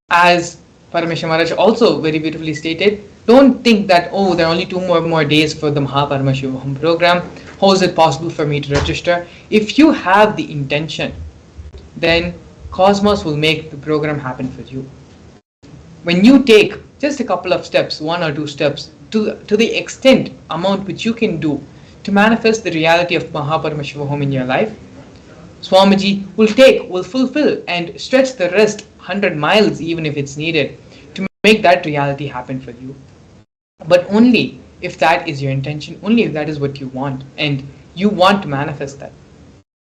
As Parameshwar Maharaj also very beautifully stated, don't think that, oh, there are only 2 more days for the Mahaparamashivam program. How is it possible for me to register? If you have the intention, then Cosmos will make the program happen for you. When you take just a couple of steps, 1 or 2 steps, to the extent amount which you can do to manifest the reality of Mahaparamashivam in your life, Swamiji will fulfill and stretch the rest 100 miles even if it's needed to make that reality happen for you. But only if that is your intention, only if that is what you want and you want to manifest that.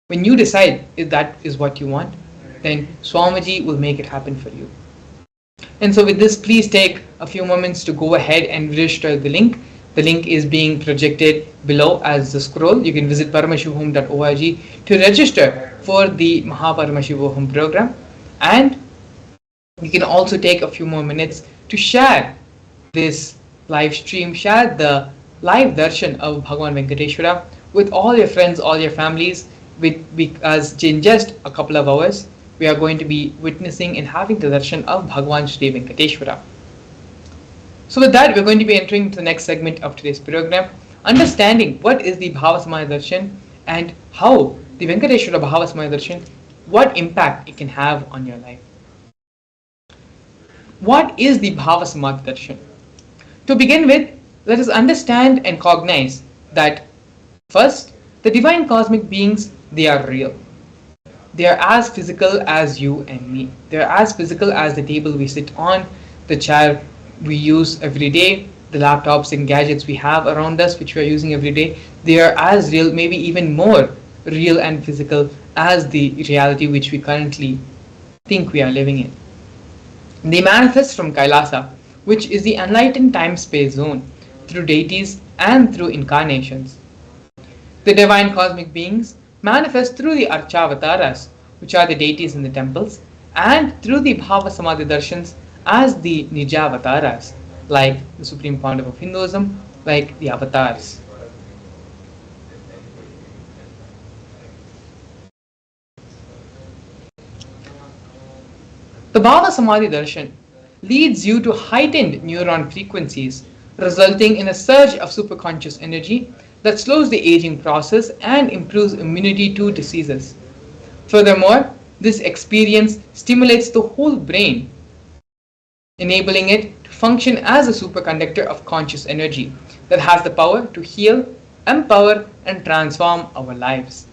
When you decide if that is what you want, then Swamiji will make it happen for you. And so with this, please take a few moments to go ahead and register the link. The link is being projected below as the scroll. You can visit paramashivam.org to register for the Mahaparamashivam program. And you can also take a few more minutes to share this live stream, share the live darshan of Bhagavan Venkateshwara with all your friends, all your families, because in just a couple of hours, we are going to be witnessing and having the darshan of Bhagavan Shri Venkateshwara. So with that, we're going to be entering into the next segment of today's program, understanding what is the Bhava Samadhi Darshan and how the Venkateshwara Bhava Samadhi Darshan, what impact it can have on your life. What is the Bhava Samadhi Darshan? To begin with, let us understand and cognize that first, the divine cosmic beings, they are real. They are as physical as you and me. They are as physical as the table we sit on, the chair we use every day, the laptops and gadgets we have around us which we are using every day. They are as real, maybe even more real and physical as the reality which we currently think we are living in. They manifest from Kailasa, which is the enlightened time-space zone, through deities and through incarnations. The divine cosmic beings manifest through the Archavataras, which are the deities in the temples, and through the Bhava Samadhi Darshans as the Nijavataras, like the Supreme Pontiff of Hinduism, like the avatars. The Bhava Samadhi Darshan leads you to heightened neuron frequencies, resulting in a surge of superconscious energy that slows the aging process and improves immunity to diseases. Furthermore, this experience stimulates the whole brain, enabling it to function as a superconductor of conscious energy that has the power to heal, empower, and transform our lives.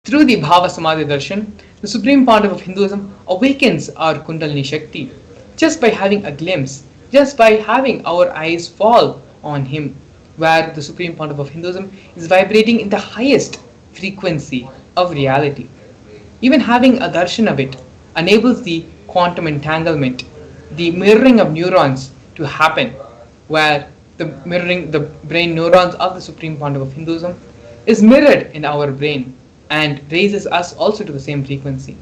Through the Bhava Samadhi Darshan, the Supreme Pontiff of Hinduism awakens our Kundalini Shakti just by having a glimpse, just by having our eyes fall on him, where the Supreme Pontiff of Hinduism is vibrating in the highest frequency of reality. Even having a darshan of it enables the quantum entanglement, the mirroring of neurons to happen, where the mirroring the brain neurons of the Supreme Pandava of Hinduism is mirrored in our brain and raises us also to the same frequency.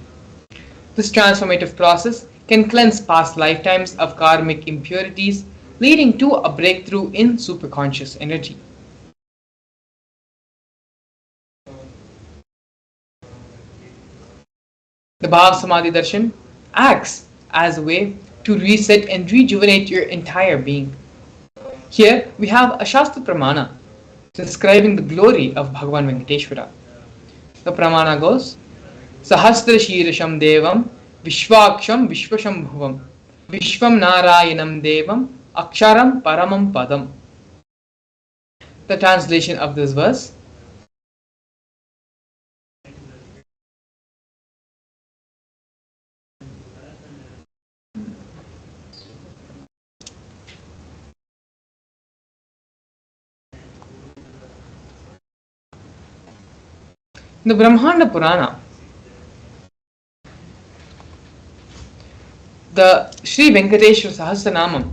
This transformative process can cleanse past lifetimes of karmic impurities, leading to a breakthrough in superconscious energy. The Bhava Samadhi Darshan acts as a way to reset and rejuvenate your entire being. Here we have a Shastra Pramana describing the glory of Bhagavan Venkateshwara. The Pramana goes, Sahasra Shirasham Devam Vishwaksham Vishwashambhuvam Vishwam Narayanam Devam Aksharam Paramam Padam. The translation of this verse, the Brahmanda Purana, the Sri Venkateshwara Sahasranamam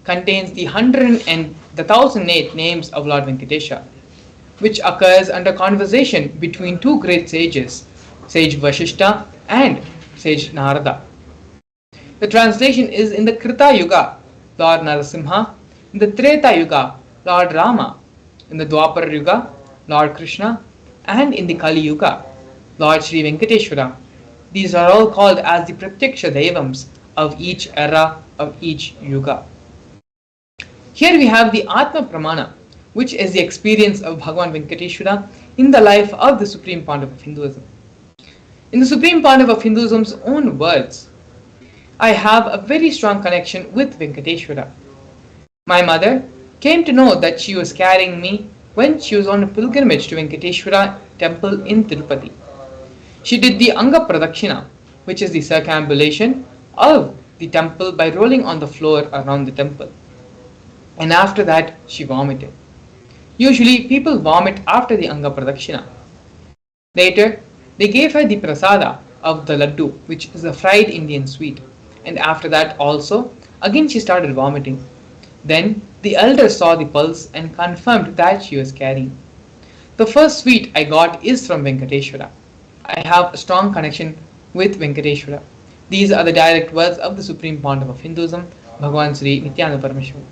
contains the 1008 names of Lord Venkatesha, which occurs under conversation between two great sages, Sage Vashishta and Sage Narada. The translation is in the Krita Yuga, Lord Narasimha; in the Treta Yuga, Lord Rama; in the Dwapara Yuga, Lord Krishna; and in the Kali Yuga, Lord Sri Venkateshwara. These are all called as the Pratyaksha Devams of each era, of each Yuga. Here we have the Atma Pramana, which is the experience of Bhagavan Venkateshwara in the life of the Supreme Pandava of Hinduism. In the Supreme Pandava of Hinduism's own words, I have a very strong connection with Venkateshwara. My mother came to know that she was carrying me when she was on a pilgrimage to Venkateshwara temple in Tirupati. She did the Anga Pradakshina, which is the circumambulation of the temple by rolling on the floor around the temple. And after that, she vomited. Usually, people vomit after the Anga Pradakshina. Later, they gave her the prasada of the laddu, which is a fried Indian sweet. And after that also, again she started vomiting. Then the elders saw the pulse and confirmed that she was carrying. The first sweet I got is from Venkateshwara. I have a strong connection with Venkateshwara. These are the direct words of the Supreme Pandava of Hinduism, Bhagavan Sri Nithyananda Paramashivam.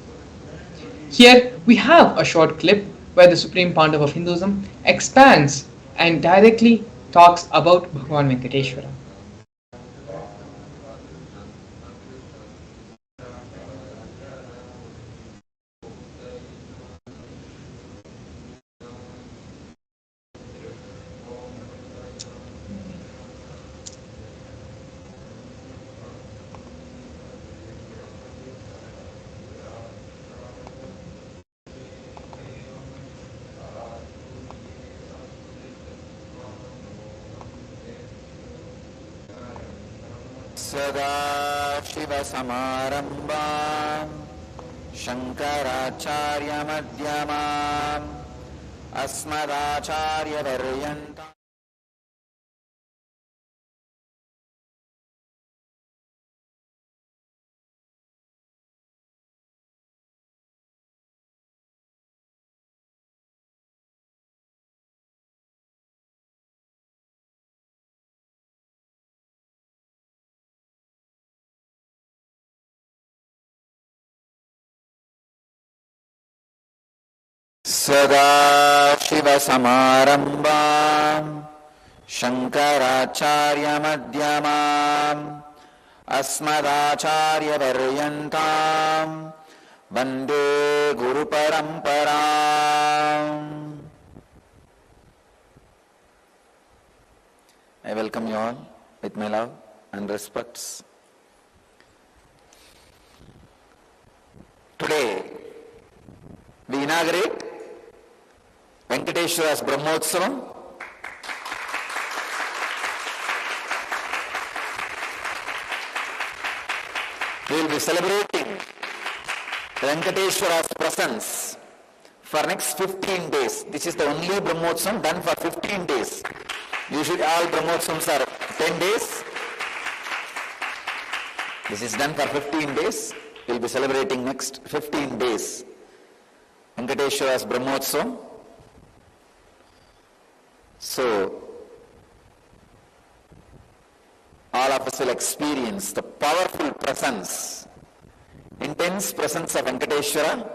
Here we have a short clip where the Supreme Pandava of Hinduism expands and directly talks about Bhagavan Venkateshwara. सदाशिवसमारम्भाम् शङ्कराचार्यमध्यमाम् अस्मदाचार्यपर्यन्ताम्. सदाशिवसमारम्भाम् शङ्कराचार्यमध्यमाम् अस्मदाचार्यपर्यन्ताम् वन्दे गुरुपरम्पराम्. I welcome you all with my love and respects. Today, we inaugurate Venkateshwara's Brahmotsavam. We will be celebrating Venkateshwara's presence for next 15 days. This is the only Brahmotsavam done for 15 days. Usually all Brahmotsavams are 10 days. This is done for 15 days. we'll be celebrating next 15 days Venkateshwara's Brahmotsavam. So, all of us will experience the powerful presence, intense presence of Venkateshwara,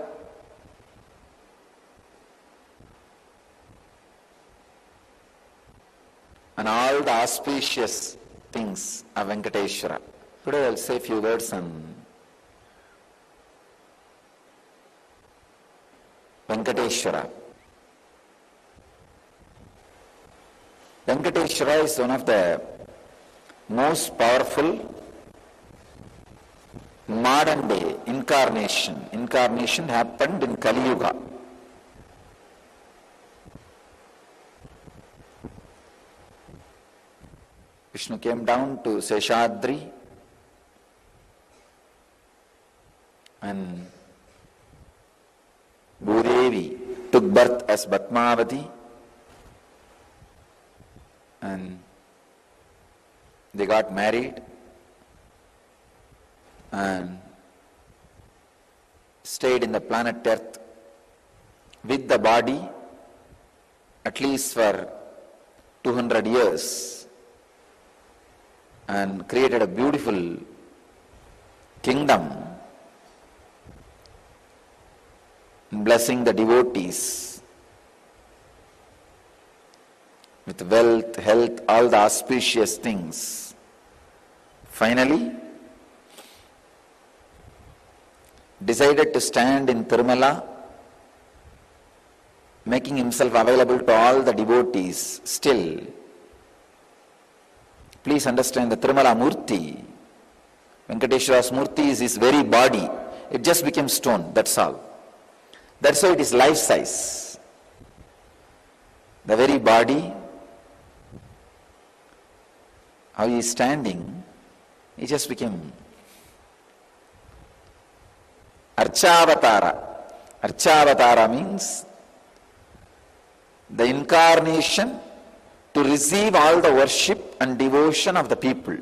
and all the auspicious things of Venkateshwara. Today I'll say a few words on Venkateshwara. Venkateshwara is one of the most powerful modern day incarnation. Incarnation happened in Kali Yuga. Vishnu came down to Seshadri and Bhudevi took birth as Batmavati, and they got married and stayed in the planet Earth with the body at least for 200 years and created a beautiful kingdom, blessing the devotees with wealth, health, all the auspicious things. Finally, decided to stand in Tirumala, making himself available to all the devotees. Still, please understand the Tirumala Murti, Venkateshwara's Murti is his very body. It just became stone, that's all. That's why it is life size. The very body, how he is standing, he just became Archavatara. Archavatara means the incarnation to receive all the worship and devotion of the people.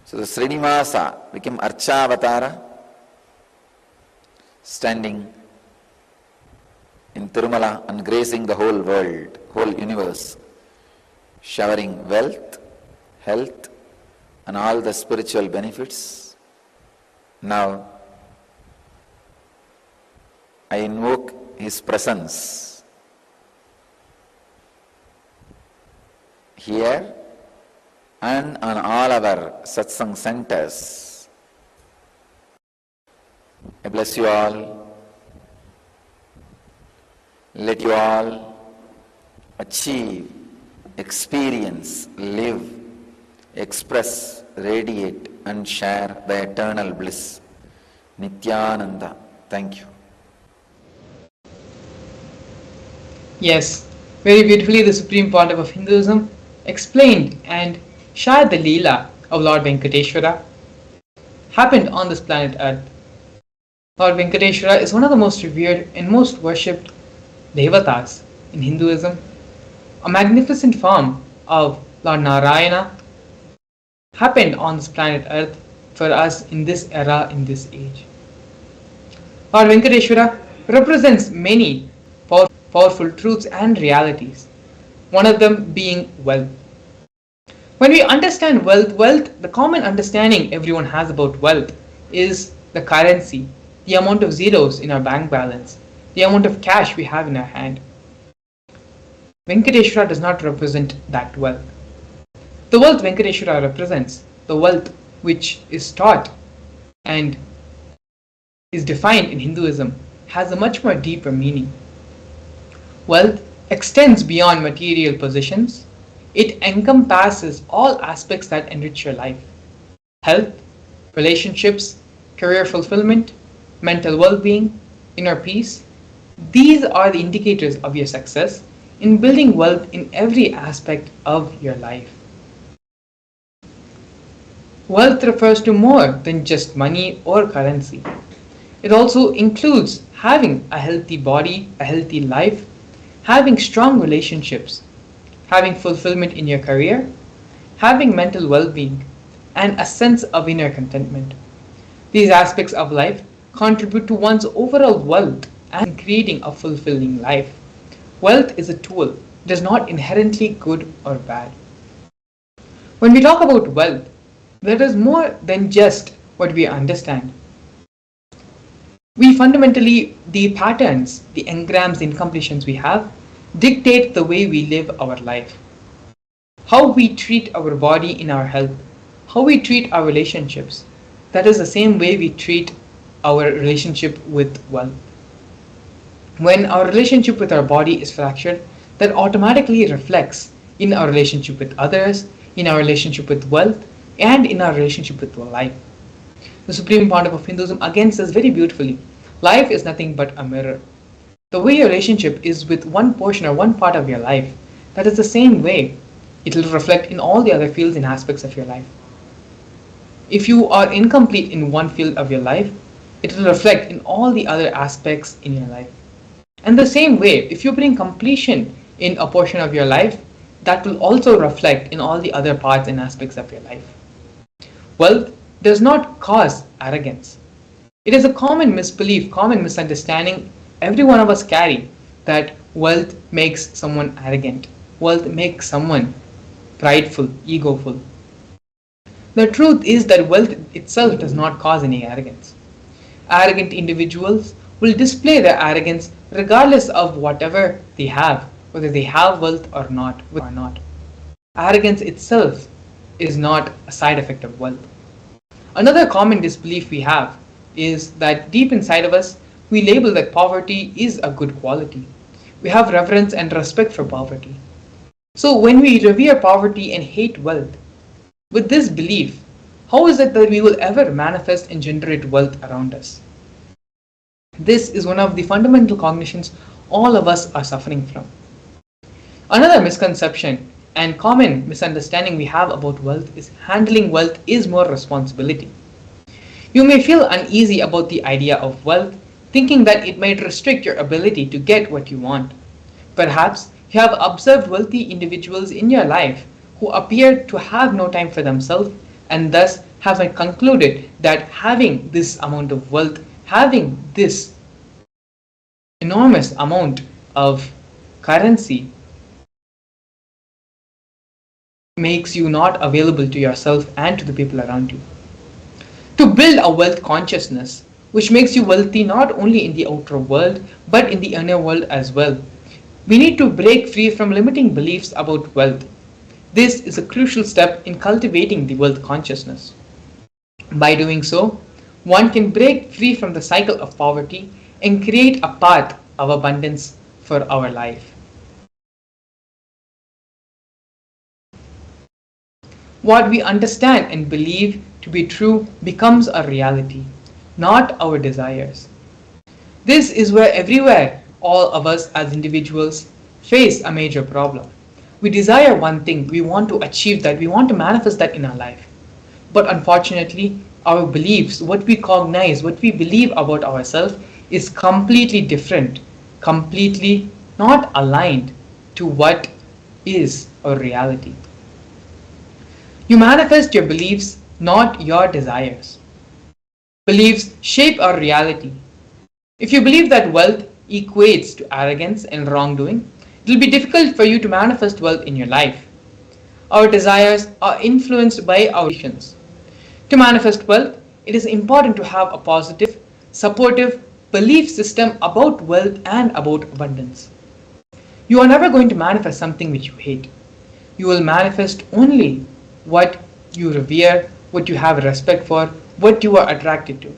So the Srinivasa became Archavatara, standing in Tirumala and gracing the whole world, whole universe, showering wealth, health, and all the spiritual benefits. Now, I invoke his presence here and on all our satsang centers. I bless you all. Let you all achieve, experience, live, express, radiate, and share the eternal bliss. Nithyananda. Thank you. Yes, very beautifully the Supreme Pontiff of Hinduism explained and shared the Leela of Lord Venkateshwara happened on this planet Earth. Lord Venkateshwara is one of the most revered and most worshipped Devatas in Hinduism, a magnificent form of Lord Narayana happened on this planet Earth for us in this era, in this age. Lord Venkateshwara represents many powerful truths and realities, one of them being wealth. When we understand wealth, the common understanding everyone has about wealth is the currency, the amount of zeros in our bank balance, the amount of cash we have in our hand. Venkateshwara does not represent that wealth. The wealth Venkateshwara represents, the wealth which is taught and is defined in Hinduism, has a much more deeper meaning. Wealth extends beyond material possessions. It encompasses all aspects that enrich your life. Health, relationships, career fulfillment, mental well-being, inner peace. These are the indicators of your success in building wealth in every aspect of your life. Wealth refers to more than just money or currency. It also includes having a healthy body, a healthy life, having strong relationships, having fulfillment in your career, having mental well-being, and a sense of inner contentment. These aspects of life contribute to one's overall wealth and creating a fulfilling life. Wealth is a tool, it is not inherently good or bad. When we talk about wealth, there is more than just what we understand. We fundamentally, the patterns, the engrams, the incompletions we have dictate the way we live our life. How we treat our body in our health, how we treat our relationships, that is the same way we treat our relationship with wealth. When our relationship with our body is fractured, that automatically reflects in our relationship with others, in our relationship with wealth, and in our relationship with life. The Supreme Pontiff of Hinduism again says very beautifully, life is nothing but a mirror. The way your relationship is with one portion or one part of your life, that is the same way it will reflect in all the other fields and aspects of your life. If you are incomplete in one field of your life, it will reflect in all the other aspects in your life. And the same way, if you bring completion in a portion of your life, that will also reflect in all the other parts and aspects of your life. Wealth does not cause arrogance. It is a common misbelief, common misunderstanding every one of us carry, that wealth makes someone arrogant. Wealth makes someone prideful, egoful. The truth is that wealth itself does not cause any arrogance. Arrogant individuals will display their arrogance regardless of whatever they have, whether they have wealth or not. Arrogance itself is not a side effect of wealth. Another common disbelief we have is that deep inside of us, we label that poverty is a good quality. We have reverence and respect for poverty. So when we revere poverty and hate wealth, with this belief, how is it that we will ever manifest and generate wealth around us? This is one of the fundamental cognitions all of us are suffering from. Another misconception and common misunderstanding we have about wealth is handling wealth is more responsibility. You may feel uneasy about the idea of wealth, thinking that it might restrict your ability to get what you want. Perhaps you have observed wealthy individuals in your life who appear to have no time for themselves and thus have concluded that having this amount of wealth, having this enormous amount of currency makes you not available to yourself and to the people around you. To build a wealth consciousness which makes you wealthy not only in the outer world but in the inner world as well, we need to break free from limiting beliefs about wealth. This is a crucial step in cultivating the wealth consciousness. By doing so, one can break free from the cycle of poverty and create a path of abundance for our life. What we understand and believe to be true becomes a reality, not our desires. This is where everywhere all of us as individuals face a major problem. We desire one thing, we want to achieve that, we want to manifest that in our life. But unfortunately, our beliefs, what we cognize, what we believe about ourselves is completely different, completely not aligned to what is our reality. You manifest your beliefs, not your desires. Beliefs shape our reality. If you believe that wealth equates to arrogance and wrongdoing, it will be difficult for you to manifest wealth in your life. Our desires are influenced by our visions. To manifest wealth, it is important to have a positive, supportive belief system about wealth and about abundance. You are never going to manifest something which you hate. You will manifest only what you revere, what you have respect for, what you are attracted to.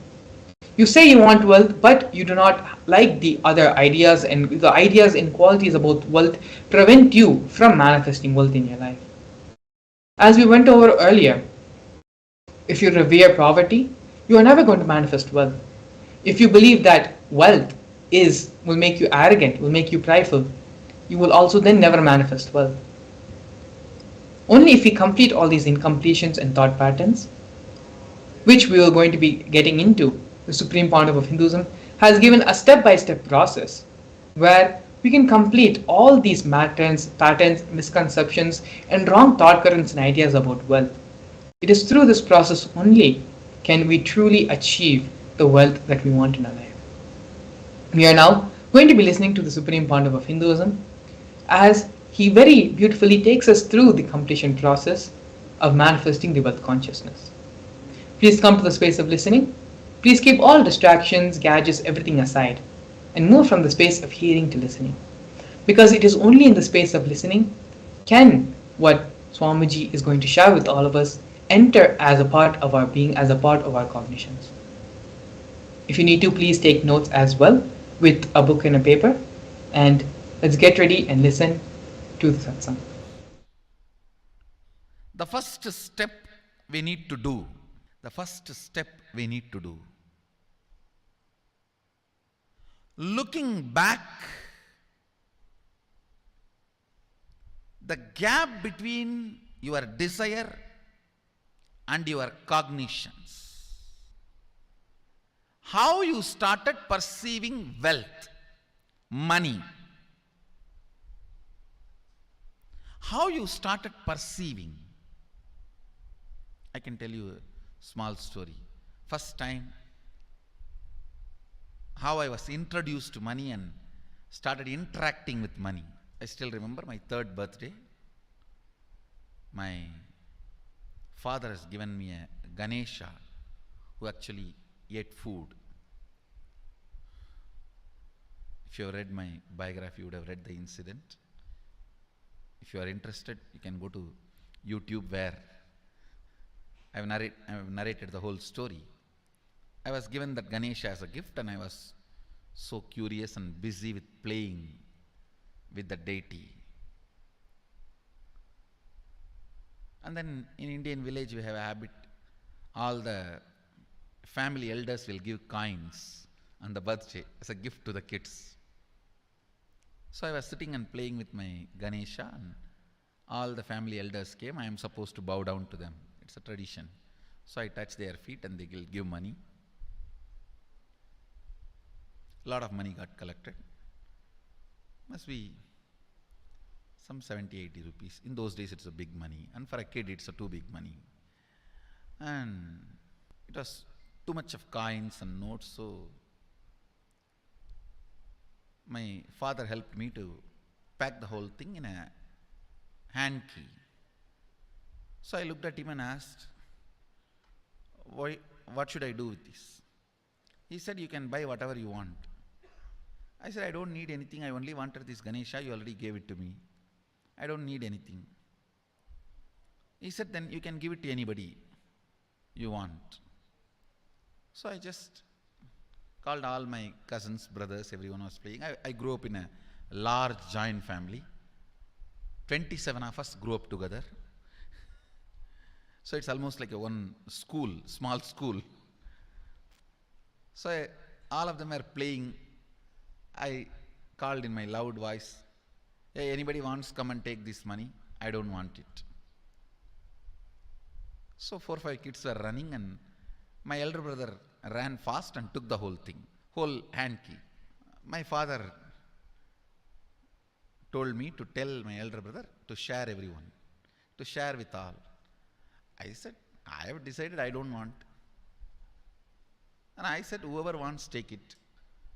You say you want wealth, but you do not like the other ideas, and the ideas and qualities about wealth prevent you from manifesting wealth in your life. As we went over earlier, if you revere poverty, you are never going to manifest wealth. If you believe that wealth will make you arrogant, will make you prideful, you will also then never manifest wealth. Only if we complete all these incompletions and thought patterns, which we are going to be getting into, the Supreme Pontiff of Hinduism has given a step-by-step process where we can complete all these patterns, misconceptions, and wrong thought currents and ideas about wealth. It is through this process only can we truly achieve the wealth that we want in our life. We are now going to be listening to the Supreme Pandav of Hinduism as he very beautifully takes us through the completion process of manifesting the wealth consciousness. Please come to the space of listening. Please keep all distractions, gadgets, everything aside and move from the space of hearing to listening. Because it is only in the space of listening can what Swamiji is going to share with all of us enter as a part of our being, as a part of our cognitions. If you need to, please take notes as well with a book and a paper. And let's get ready and listen to the satsang. The first step we need to do, the first step we need to do, looking back, the gap between your desire and your cognitions, how you started perceiving wealth, money, how you started perceiving. I can tell you a small story. First time, how I was introduced to money and started interacting with money. I still remember my 3rd birthday. My father has given me a Ganesha who actually ate food. If you have read my biography, you would have read the incident. If you are interested, you can go to YouTube where I have narrated the whole story. I was given that Ganesha as a gift and I was so curious and busy with playing with the deity. And then in Indian village we have a habit, all the family elders will give coins on the birthday as a gift to the kids. So I was sitting and playing with my Ganesha and all the family elders came. I am supposed to bow down to them. It's a tradition. So I touch their feet and they will give money. A lot of money got collected. Must be some 70, 80 rupees. In those days it's a big money. And for a kid it's a too big money. And it was too much of coins and notes, so my father helped me to pack the whole thing in a hand key. So I looked at him and asked, what should I do with this? He said, you can buy whatever you want. I said, I don't need anything. I only wanted this Ganesha. You already gave it to me. I don't need anything. He said, then you can give it to anybody you want. So I just called all my cousins, brothers, everyone was playing. I grew up in a large joint family. 27 of us grew up together. So it's almost like a one school, small school. So all of them are playing. I called in my loud voice, hey, anybody wants come and take this money? I don't want it. So 4 or 5 kids were running and my elder brother ran fast and took the whole thing, whole hand key. My father told me to tell my elder brother to share everyone, to share with all. I said, I have decided I don't want. And I said, whoever wants, take it.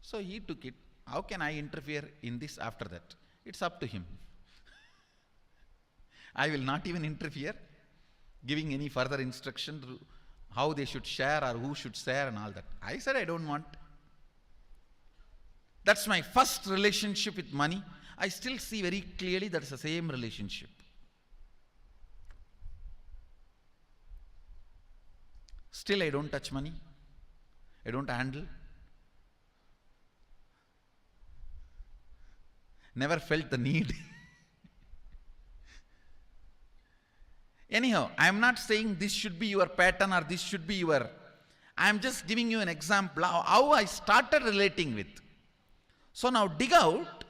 So he took it. How can I interfere in this after that? It's up to him. I will not even interfere, giving any further instruction to how they should share or who should share and all that. I said, I don't want. That's my first relationship with money. I still see very clearly that's the same relationship. Still I don't touch money. I don't handle. Never felt the need. Anyhow, I am not saying this should be your pattern or this should be your... I am just giving you an example of how I started relating with. So now dig out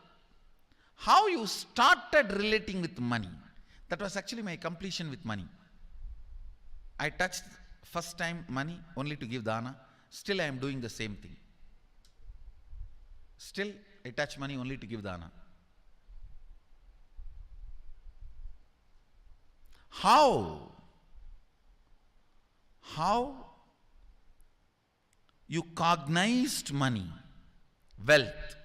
how you started relating with money. That was actually my completion with money. I touched first time money only to give dana. Still I am doing the same thing. Still I touch money only to give dana. How you cognized money, wealth,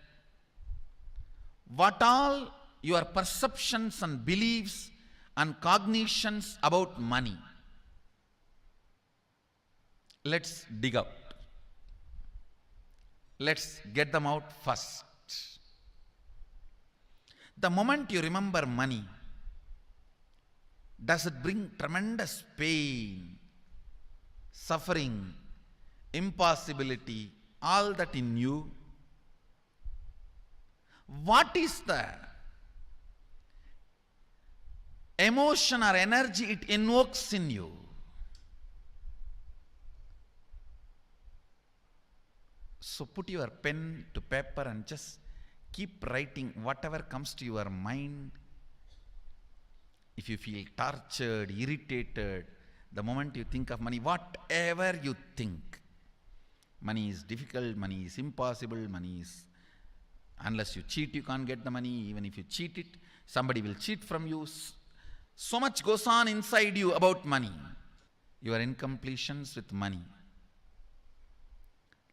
what all your perceptions and beliefs and cognitions about money, let's dig out. Let's get them out first. The moment you remember money, does it bring tremendous pain, suffering, impossibility, all that in you? What is the emotion or energy it invokes in you? So put your pen to paper and just keep writing whatever comes to your mind. If you feel tortured, irritated, the moment you think of money, whatever you think, money is difficult, money is impossible, money is, unless you cheat, you can't get the money. Even if you cheat it, somebody will cheat from you. So much goes on inside you about money. Your incompletions with money.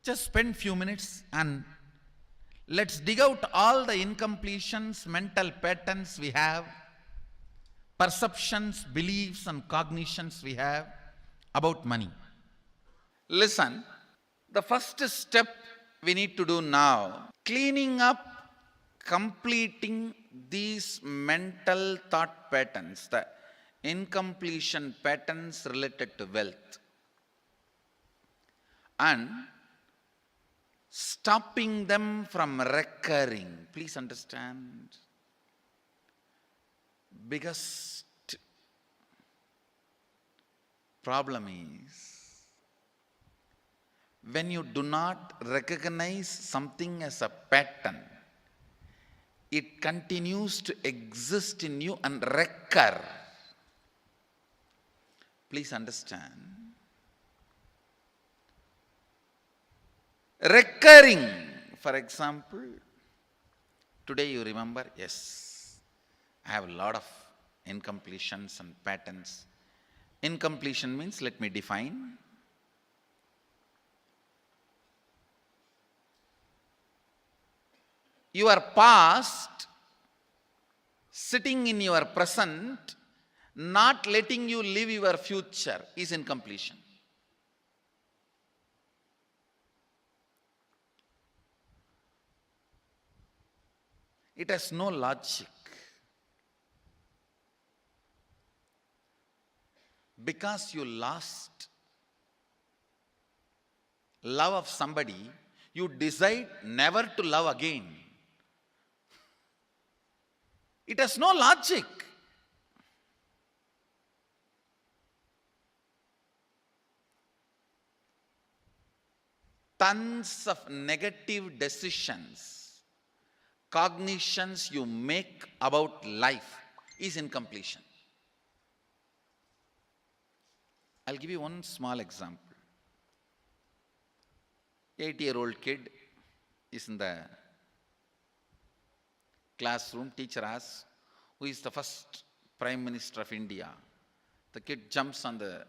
Just spend few minutes and let's dig out all the incompletions, mental patterns we have, perceptions, beliefs and cognitions we have about money. Listen, the first step we need to do now, cleaning up, completing these mental thought patterns, the incompletion patterns related to wealth, and stopping them from recurring. Please understand, biggest problem is when you do not recognize something as a pattern, it continues to exist in you and recur. Please understand. Recurring, for example, today you remember, yes, I have a lot of incompletions and patterns. Incompletion means, let me define. Your past sitting in your present, not letting you live your future, is incompletion. It has no logic. Because you lost love of somebody, you decide never to love again. It has no logic. Tons of negative decisions, cognitions you make about life is incompletion. I'll give you one small example. 8-year-old kid is in the classroom. Teacher asks, who is the first Prime Minister of India? The kid jumps on the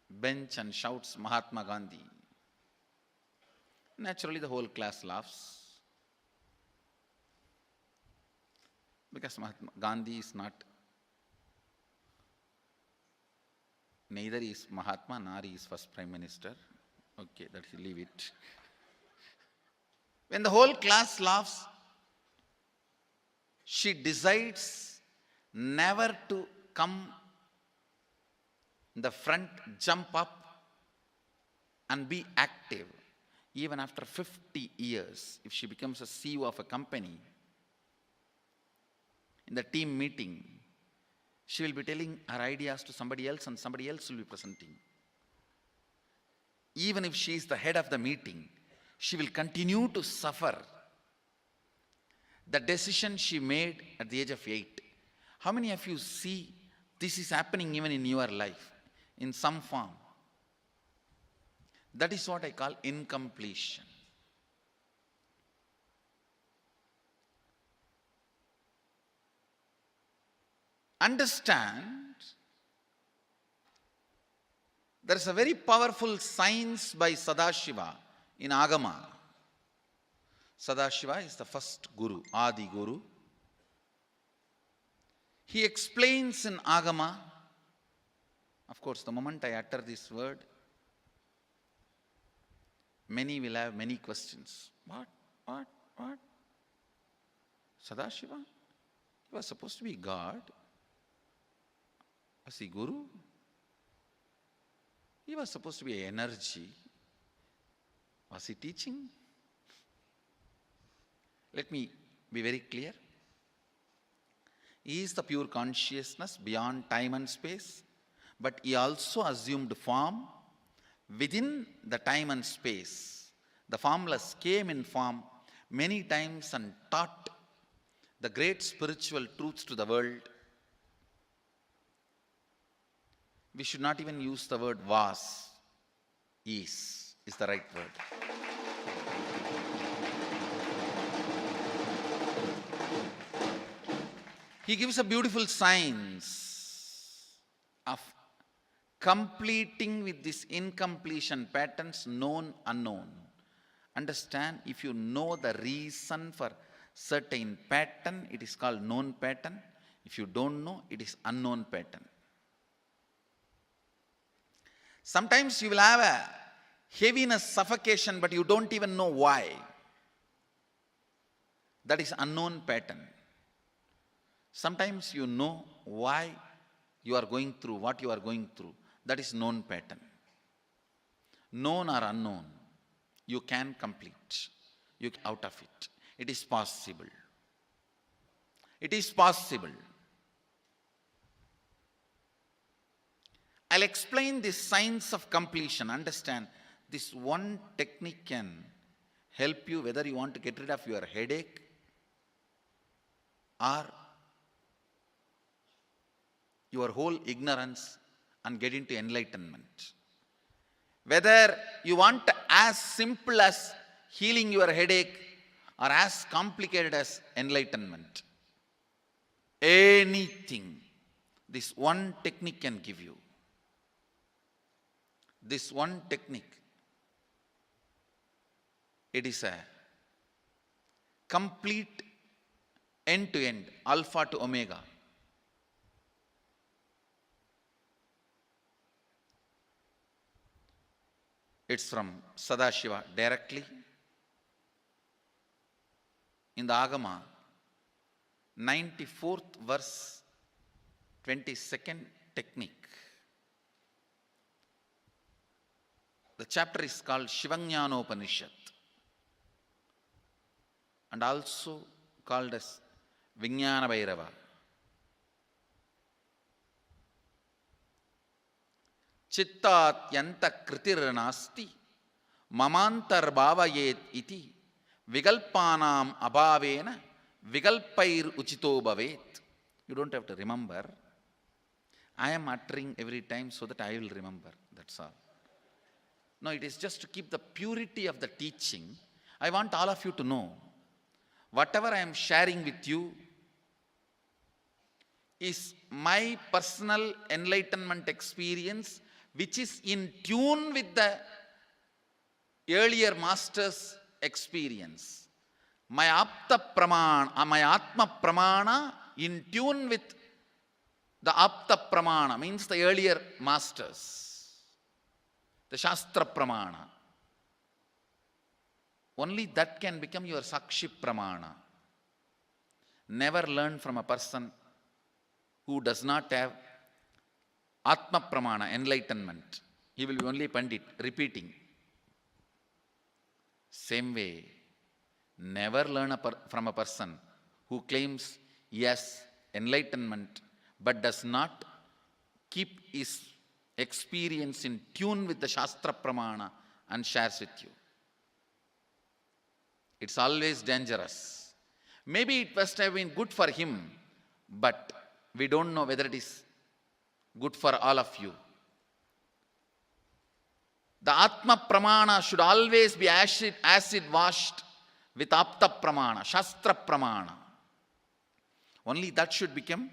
bench and shouts, Mahatma Gandhi. Naturally, the whole class laughs. Because Mahatma Gandhi is not, neither is Mahatma nor he is first Prime Minister. Okay, that you leave it. When the whole class laughs, she decides never to come in the front, jump up and be active. Even after 50 years, if she becomes a CEO of a company, in the team meeting, she will be telling her ideas to somebody else and somebody else will be presenting. Even if she is the head of the meeting, she will continue to suffer the decision she made at the age of 8. How many of you see this is happening even in your life in some form? That is what I call incompletion. Understand There is a very powerful science by Sadashiva in Agama. Sadashiva is the first Guru, Adi Guru. He explains in Agama, of course, the moment I utter this word, many will have many questions. What? Sadashiva? He was supposed to be God. Was he Guru? He was supposed to be energy. Was he teaching? Let me be very clear. He is the pure consciousness beyond time and space, but he also assumed form within the time and space. The formless came in form many times and taught the great spiritual truths to the world. We should not even use the word was. Is the right word. He gives a beautiful science of completing with this incompletion patterns, known, unknown. Understand, if you know the reason for certain pattern, it is called known pattern. If you don't know, it is unknown pattern. Sometimes you will have a heaviness, suffocation, but you don't even know why. That is unknown pattern. Sometimes you know why you are going through what you are going through. That is known pattern. Known or unknown, you can complete. You get out of it. It is possible. It is possible. I'll explain this science of completion. Understand, this one technique can help you whether you want to get rid of your headache or your whole ignorance and get into enlightenment. Whether you want as simple as healing your headache or as complicated as enlightenment. Anything, this one technique can give you. This one technique, it is a complete end-to-end, alpha to omega. It's from Sadashiva directly. In the Agama, 94th verse, 22nd technique. The chapter is called Shivajnanopanishad and also called as Vijnana Bhairava. Chittat yanta kritir nasti mamantar bhavayet iti vigalpanam abhavena vigalpair uchito bhavet. You don't have to remember. I am uttering every time so that I will remember. That's all. No, it is just to keep the purity of the teaching. I want all of you to know, whatever I am sharing with you is my personal enlightenment experience, which is in tune with the earlier master's experience. My Apta Pramana, my Atma Pramana in tune with the Apta Pramana, means the earlier masters. The Shastra Pramana. Only that can become your Sakshi Pramana. Never learn from a person who does not have Atma Pramana, enlightenment. He will be only Pandit, repeating. Same way, never learn from a person who claims yes, enlightenment, but does not keep his experience in tune with the Shastra Pramana and shares with you. It's always dangerous. Maybe it must have been good for him, but we don't know whether it is good for all of you. The Atma Pramana should always be acid washed with Apta Pramana, Shastra Pramana. Only that should become,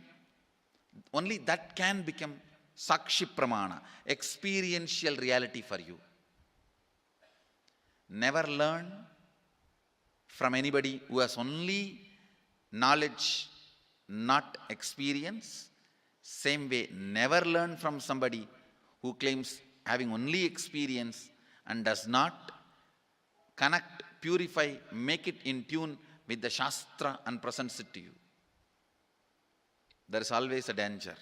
only that can become Sakshi Pramana, experiential reality for you. Never learn from anybody who has only knowledge, not experience. Same way, never learn from somebody who claims having only experience and does not connect, purify, make it in tune with the Shastra and presents it to you. There is always a danger.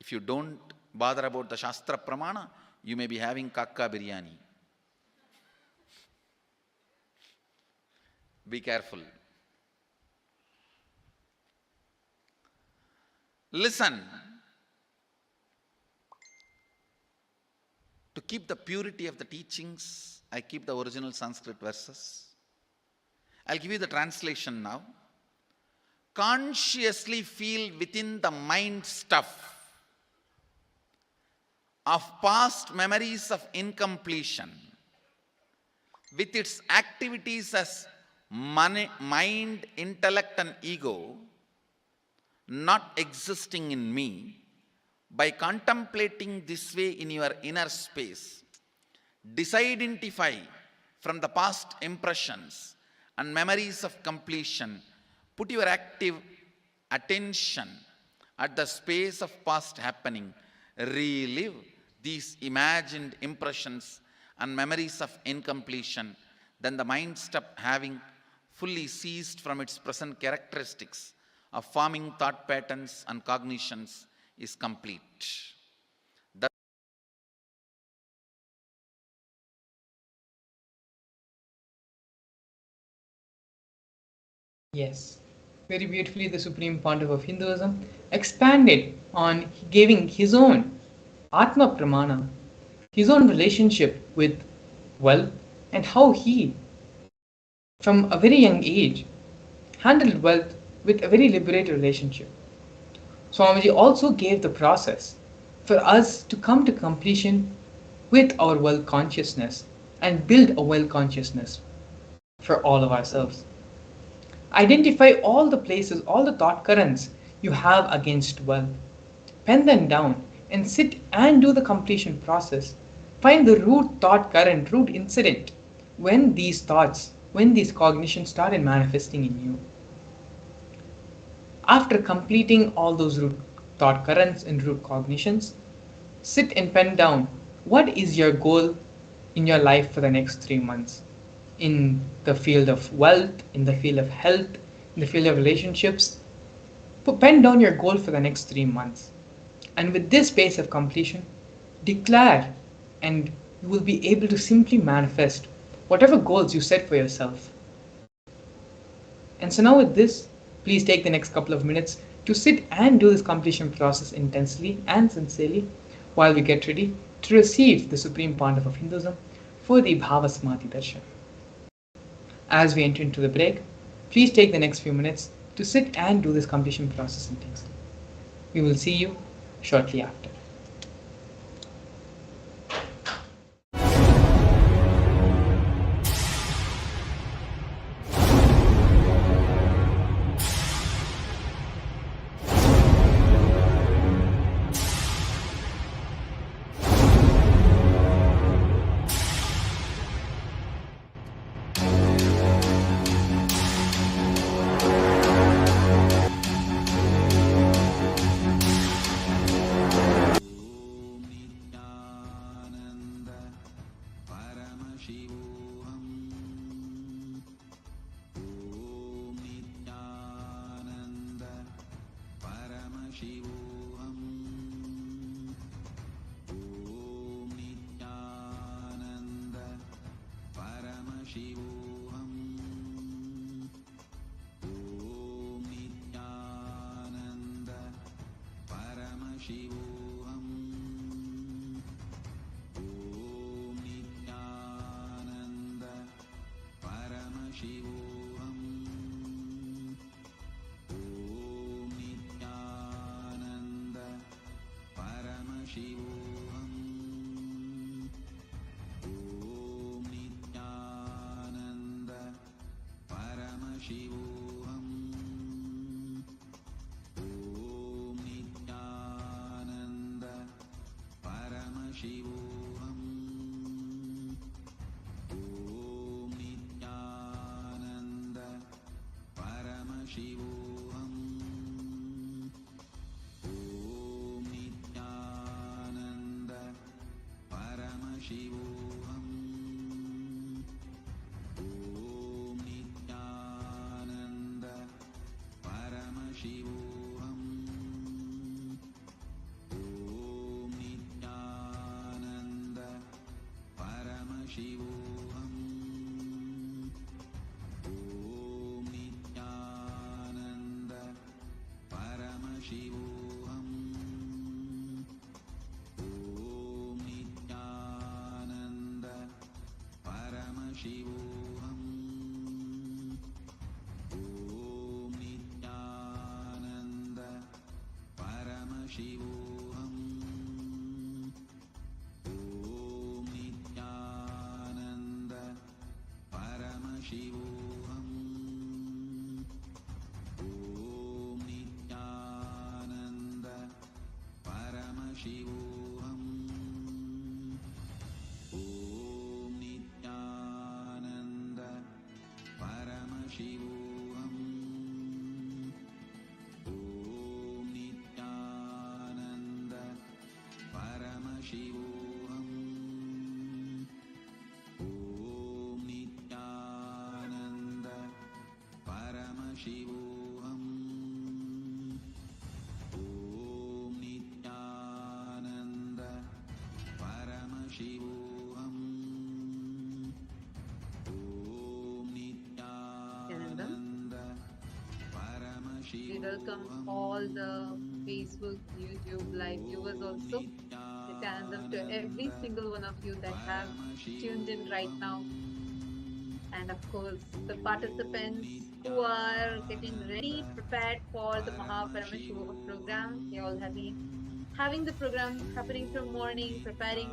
If you don't bother about the Shastra Pramana, you may be having kakka biryani. Be careful. Listen. To keep the purity of the teachings, I keep the original Sanskrit verses. I'll give you the translation now. Consciously feel within the mind stuff of past memories of incompletion, with its activities as mind, intellect, and ego, not existing in me. By contemplating this way in your inner space, disidentify from the past impressions and memories of completion. Put your active attention at the space of past happening. Relive these imagined impressions and memories of incompletion. Then the mind stop having fully ceased from its present characteristics of forming thought patterns and cognitions is complete. Yes, very beautifully the Supreme Pontiff of Hinduism expanded on giving his own Atma Pramana, his own relationship with wealth, and how he, from a very young age, handled wealth with a very liberated relationship. Swamiji also gave the process for us to come to completion with our wealth consciousness and build a wealth consciousness for all of ourselves. Identify all the places, all the thought currents you have against wealth. Pen them down and sit and do the completion process. Find the root thought current, root incident, when these thoughts, when these cognitions started manifesting in you. After completing all those root thought currents and root cognitions, sit and pen down what is your goal in your life for the next 3 months in the field of wealth, in the field of health, in the field of relationships. Pen down your goal for the next 3 months. And with this pace of completion, declare, and you will be able to simply manifest whatever goals you set for yourself. And so now with this, please take the next couple of minutes to sit and do this completion process intensely and sincerely while we get ready to receive the Supreme Pontiff of Hinduism for the Bhava Samadhi Darshan. As we enter into the break, please take the next few minutes to sit and do this completion process intensely. We will see you shortly after. Paramashivam. Om Nithyananda Paramashivam. Om Nithyananda Paramashivam. Om Nithyananda Paramashivam. Om Nithyananda Paramashivam. Om Nithyananda Paramashivam. Om Nithyananda Paramashivam. Om Nithyananda Paramashivam. Om Nithyananda Paramashivam. Om Nithyananda Paramashivam. Om Nithyananda Paramashivam. Om Nithyananda Paramashivam. Om Nithyananda Paramashivam. Om Nithyananda We welcome all the Facebook, YouTube live viewers also. Nithyanandam to every single one of you that have tuned in right now. And of course, the participants who are getting ready, prepared for the Paramashivam program. They all have been having the program happening from morning, preparing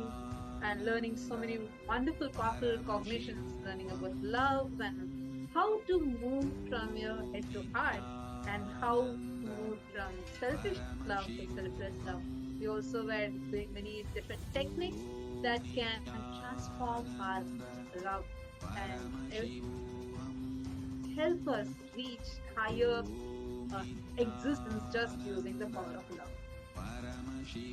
and learning so many wonderful, powerful cognitions, learning about love and how to move from your head to heart and how to move from selfish love to selfless love. We also were doing many different techniques that can transform our love and help us reach higher existence just using the power of love.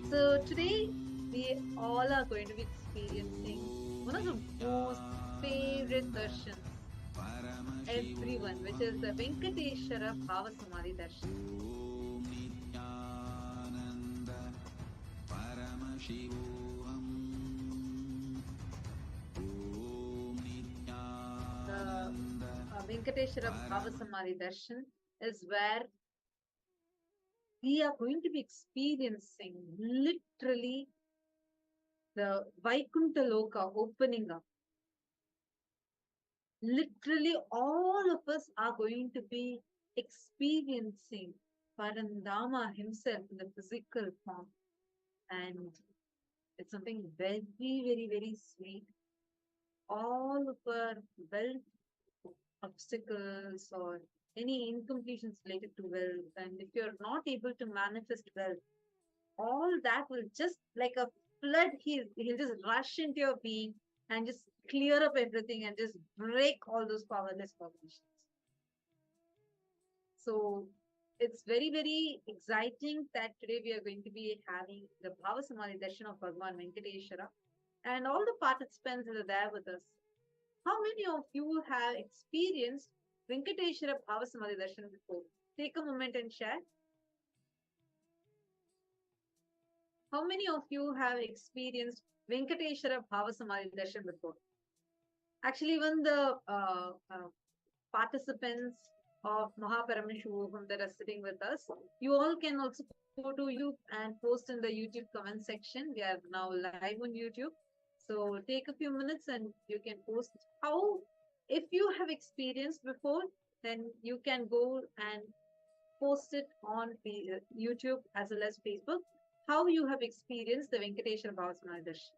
So today we all are going to be experiencing one of the most favorite darshans everyone, which is the Venkateshwara Bhava Samadhi Darshan. Om Nithyananda Paramashivam. Om Nithyananda The Venkateshwara Bhava Samadhi Darshan is where we are going to be experiencing literally the Vaikuntha Loka opening up. Literally, all of us are going to be experiencing Parandama himself in the physical form. And it's something very, very, very sweet. All of our wealth obstacles or any incompletions related to wealth, and if you're not able to manifest wealth, all that will just like a flood, he'll just rush into your being and just clear up everything and just break all those powerless cognitions. So it's very, very exciting that today we are going to be having the Bhava Samadhi Darshan of Bhagavan Venkateshwara, and all the participants that are there with us. How many of you have experienced Venkateshwara Bhava Samadhi Darshan before? Take a moment and share. How many of you have experienced Venkateshwara Bhava Samadhi Darshan before? Actually, even the participants of Paramashivam that are sitting with us, you all can also go to YouTube and post in the YouTube comment section. We are now live on YouTube. So take a few minutes and you can post how, if you have experienced before, then you can go and post it on YouTube as well as Facebook, how you have experienced the Venkateshwara Bhava Samadhi Darshan.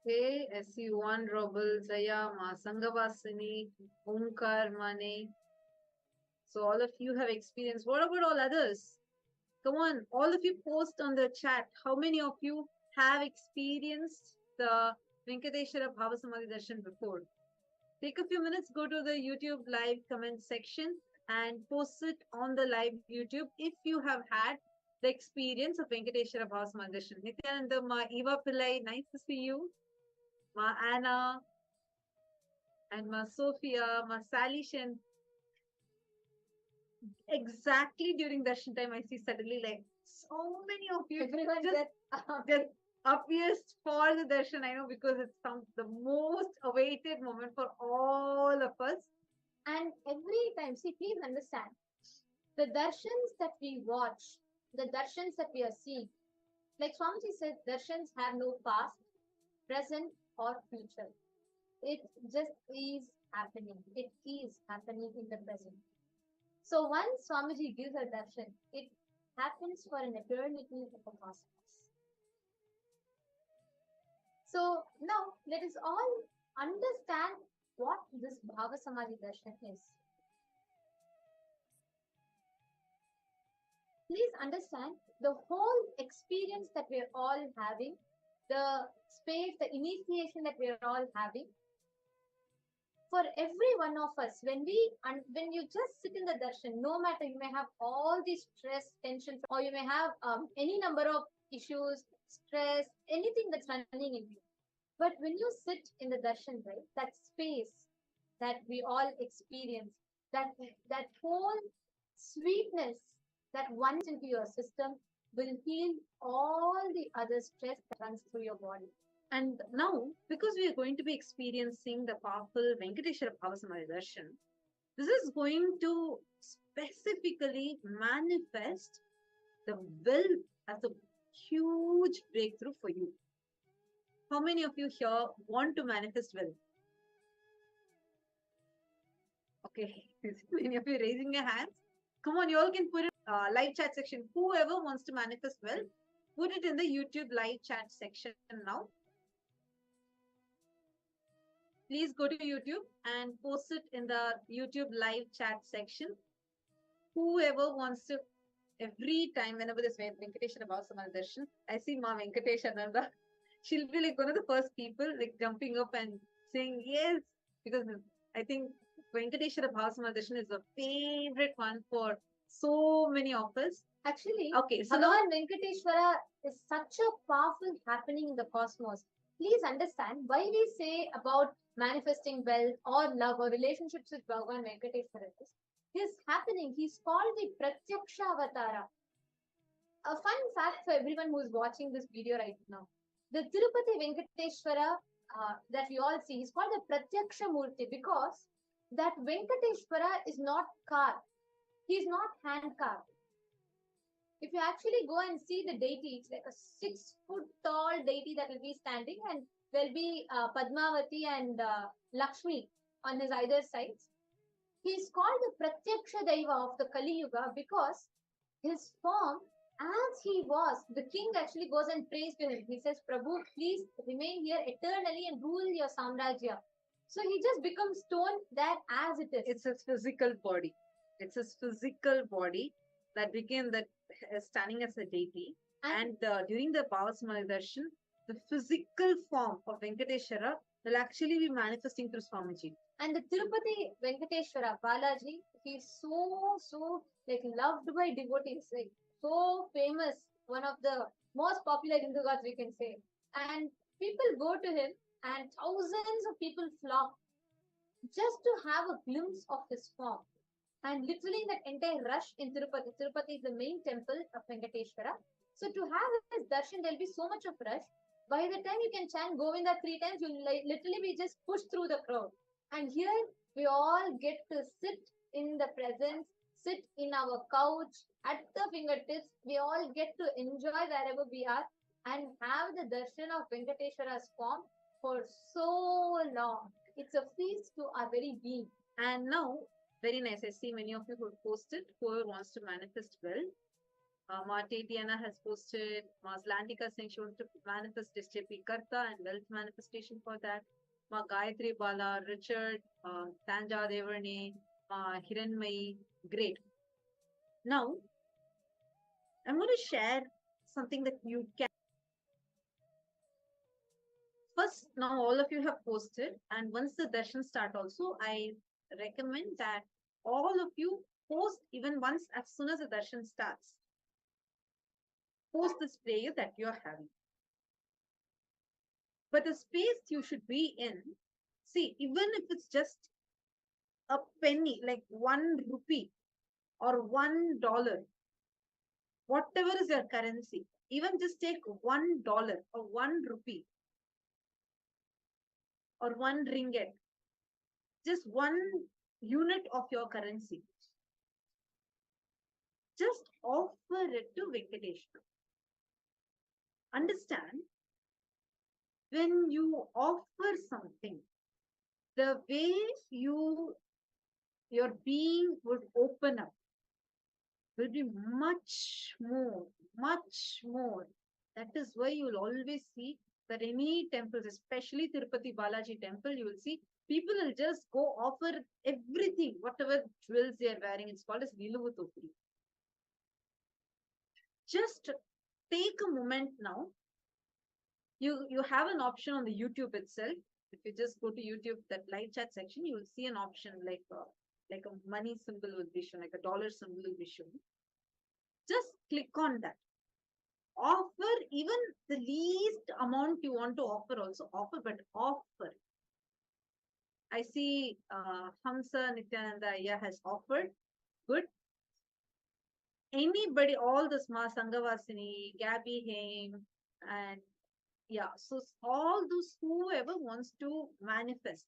Okay, SU1 Robel, Jaya, Ma Sangavasini, Omkar, Mane. So all of you have experienced. What about all others? Come on, all of you post on the chat. How many of you have experienced the Venkateshwara Bhava Samadhi Darshan before? Take a few minutes, go to the YouTube live comment section and post it on the live YouTube if you have had the experience of Venkateshwara Bhava Samadhi Darshan. Nithyananda, Ma Eva Pillai, nice to see you. Ma Anna and Ma Sophia, Ma Sally Shen. Exactly during darshan time, I see suddenly like so many of you everyone just appears for the darshan. I know because it's the most awaited moment for all of us. And every time, see, please understand, the darshans that we watch, the darshans that we are seeing, like Swamiji said, darshans have no past, present, or future. It just is happening. It is happening in the present. So once Swamiji gives a darshan, it happens for an eternity of the cosmos. So now let us all understand what this Bhava Samadhi darshan is. Please understand the whole experience that we are all having, the space, the initiation that we are all having. For every one of us, when you just sit in the darshan, no matter you may have all the stress, tension, or you may have any number of issues, stress, anything that's running in you. But when you sit in the darshan, right, that space that we all experience, that whole sweetness that runs into your system will heal all the other stress that runs through your body. And now, because we are going to be experiencing the powerful Venkateshwara Bhava Samadhi Darshan, this is going to specifically manifest the will as a huge breakthrough for you. How many of you here want to manifest will? Okay, many of you raising your hands. Come on, you all can put it live chat section. Whoever wants to manifest will, put it in the YouTube live chat section now. Please go to YouTube and post it in the YouTube live chat section. Whoever wants to, every time, whenever this Venkateshwara Bhava Samadhi Darshan, I see Ma Venkateshananda. She'll be like one of the first people like jumping up and saying yes, because I think Venkateshwara Bhava Samadhi Darshan is a favorite one for so many of us. Actually, okay, so Bhagavan Venkateshwara is such a powerful happening in the cosmos. Please understand why we say about manifesting wealth or love or relationships with Bhagavan Venkateshwara. He's happening. He's called the Pratyaksha Avatara. A fun fact for everyone who is watching this video right now. The Tirupati Venkateshwara that we all see is called the Pratyaksha Murti because that Venkateshwara is not carved. He is not hand carved. If you actually go and see the deity, it's like a 6-foot tall deity that will be standing, and there'll be Padmavati and Lakshmi on his either sides. He is called the Pratyaksha Daiva of the Kali Yuga because his form, as he was, the king actually goes and prays to him. He says, Prabhu, please remain here eternally and rule your Samrajya. So he just becomes stone there as it is. It's his physical body. It's his physical body that became that standing as a deity. And during the Bhava Samadhi Darshan, the physical form of Venkateshwara will actually be manifesting through Swamiji. And the Tirupati Venkateshwara Balaji, he's so like loved by devotees, like so famous, one of the most popular Hindu gods we can say. And people go to him and thousands of people flock just to have a glimpse of his form. And literally in that entire rush in Tirupati, Tirupati is the main temple of Venkateshwara. So to have his darshan, there'll be so much of rush. By the time you can chant Govinda 3 times, you'll literally be just pushed through the crowd. And here we all get to sit in the presence, sit in our couch, at the fingertips. We all get to enjoy wherever we are and have the darshan of Venkateshwara's form for so long. It's a feast to our very being. And now, very nice. I see many of you who posted, whoever wants to manifest well. Tatiana has posted, Slantika saying she wants to manifest SJP Karta and wealth manifestation for that. Gayatri Bala, Richard, Tanja Devarne, Hiranmai, great. Now, I'm going to share something that you can. First, now all of you have posted, and once the darshan start also, I recommend that all of you post even once as soon as the darshan starts. Post this prayer that you're having. But the space you should be in, see, even if it's just a penny, like 1 rupee or $1, whatever is your currency, even just take $1 or 1 rupee or 1 ringgit, just 1 unit of your currency. Just offer it to Venkateshwara. Understand, when you offer something, the way your being would open up will be much more. That is why you will always see that any temples, especially Tirupati Balaji temple, you will see people will just go offer everything, whatever jewels they are wearing. It's called as Niluvu Topri. Just take a moment now. You have an option on the YouTube itself. If you just go to YouTube, that live chat section, you will see an option like a money symbol will be shown, like a dollar symbol will be shown. Just click on that. Offer even the least amount you want to offer also. Offer, but offer. I see Hamsa Nithyananda has offered. Good. Anybody, all the Sanghavasini, Gabby Haim, and yeah, so all those whoever wants to manifest,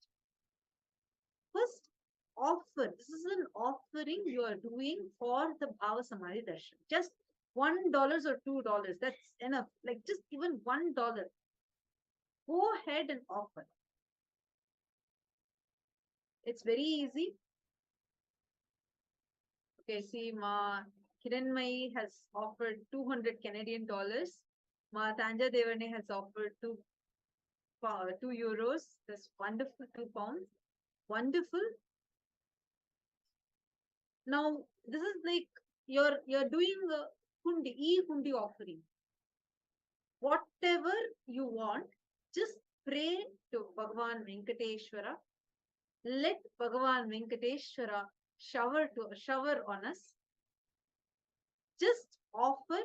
first offer. This is an offering you are doing for the Bhava Samadhi Darshan. Just $1 or $2. That's enough. Like just even $1. Go ahead and offer. It's very easy. Okay, see, Hiranmai has offered 200 Canadian dollars. Tanja Devarne has offered 2 euros. That's wonderful, 2 pounds. Wonderful. Now, this is like you're doing a hundi offering. Whatever you want, just pray to Bhagavan Venkateshwara. Let Bhagavan Venkateshwara shower on us. Just offer.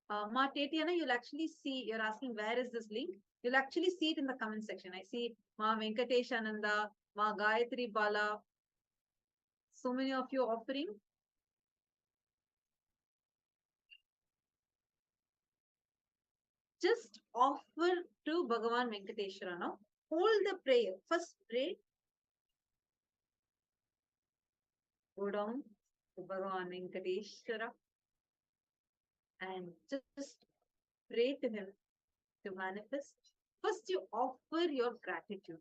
Tatiana, you'll actually see, you're asking where is this link? You'll actually see it in the comment section. I see Venkateshananda, Gayatri Bala, so many of you offering. Just offer to Bhagavan Venkateshwara now. Hold the prayer. First pray. Go down to Bhagavan Venkateshwara and just pray to him to manifest. First you offer your gratitude.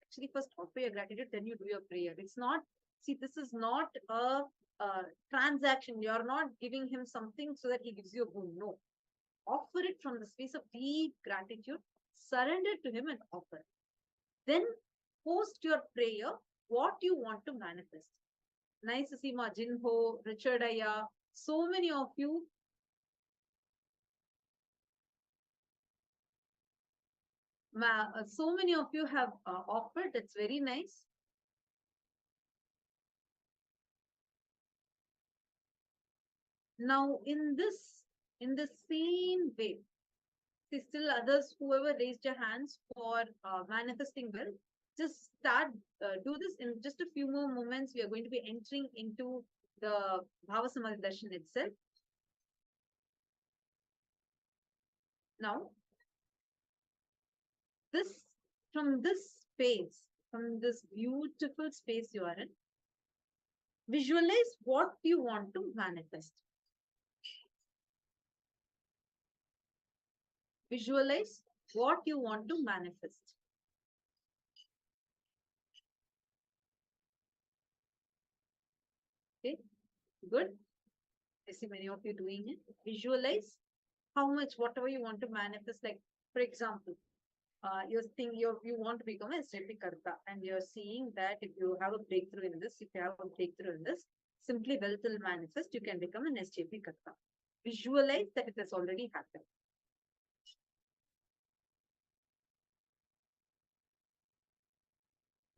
Actually, first offer your gratitude, then you do your prayer. It's not, see, this is not a transaction. You're not giving him something so that he gives you a boon. No. Offer it from the space of deep gratitude. Surrender to him and offer. Then post your prayer, what you want to manifest. Nice to see Jinho, Richard Aya, so many of you. So many of you have offered. It's very nice. Now, in the same way, see, still others, whoever raised your hands for manifesting wealth, just start, do this in just a few more moments. We are going to be entering into the Bhava Samadhi Darshan itself. Now, from this space, from this beautiful space you are in, visualize what you want to manifest. Visualize what you want to manifest. Okay, good. I see many of you doing it. Visualize how much, whatever you want to manifest. Like, for example, you want to become a SJP Karta, and you're seeing that if you have a breakthrough in this, if you have a breakthrough in this, simply wealth will manifest. You can become an SJP Karta. Visualize that it has already happened.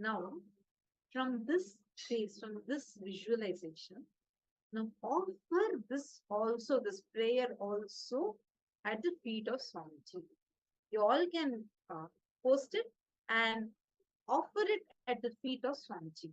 Now, from this space, from this visualization, now offer this also, this prayer also at the feet of Swamiji. You all can post it and offer it at the feet of Swamiji.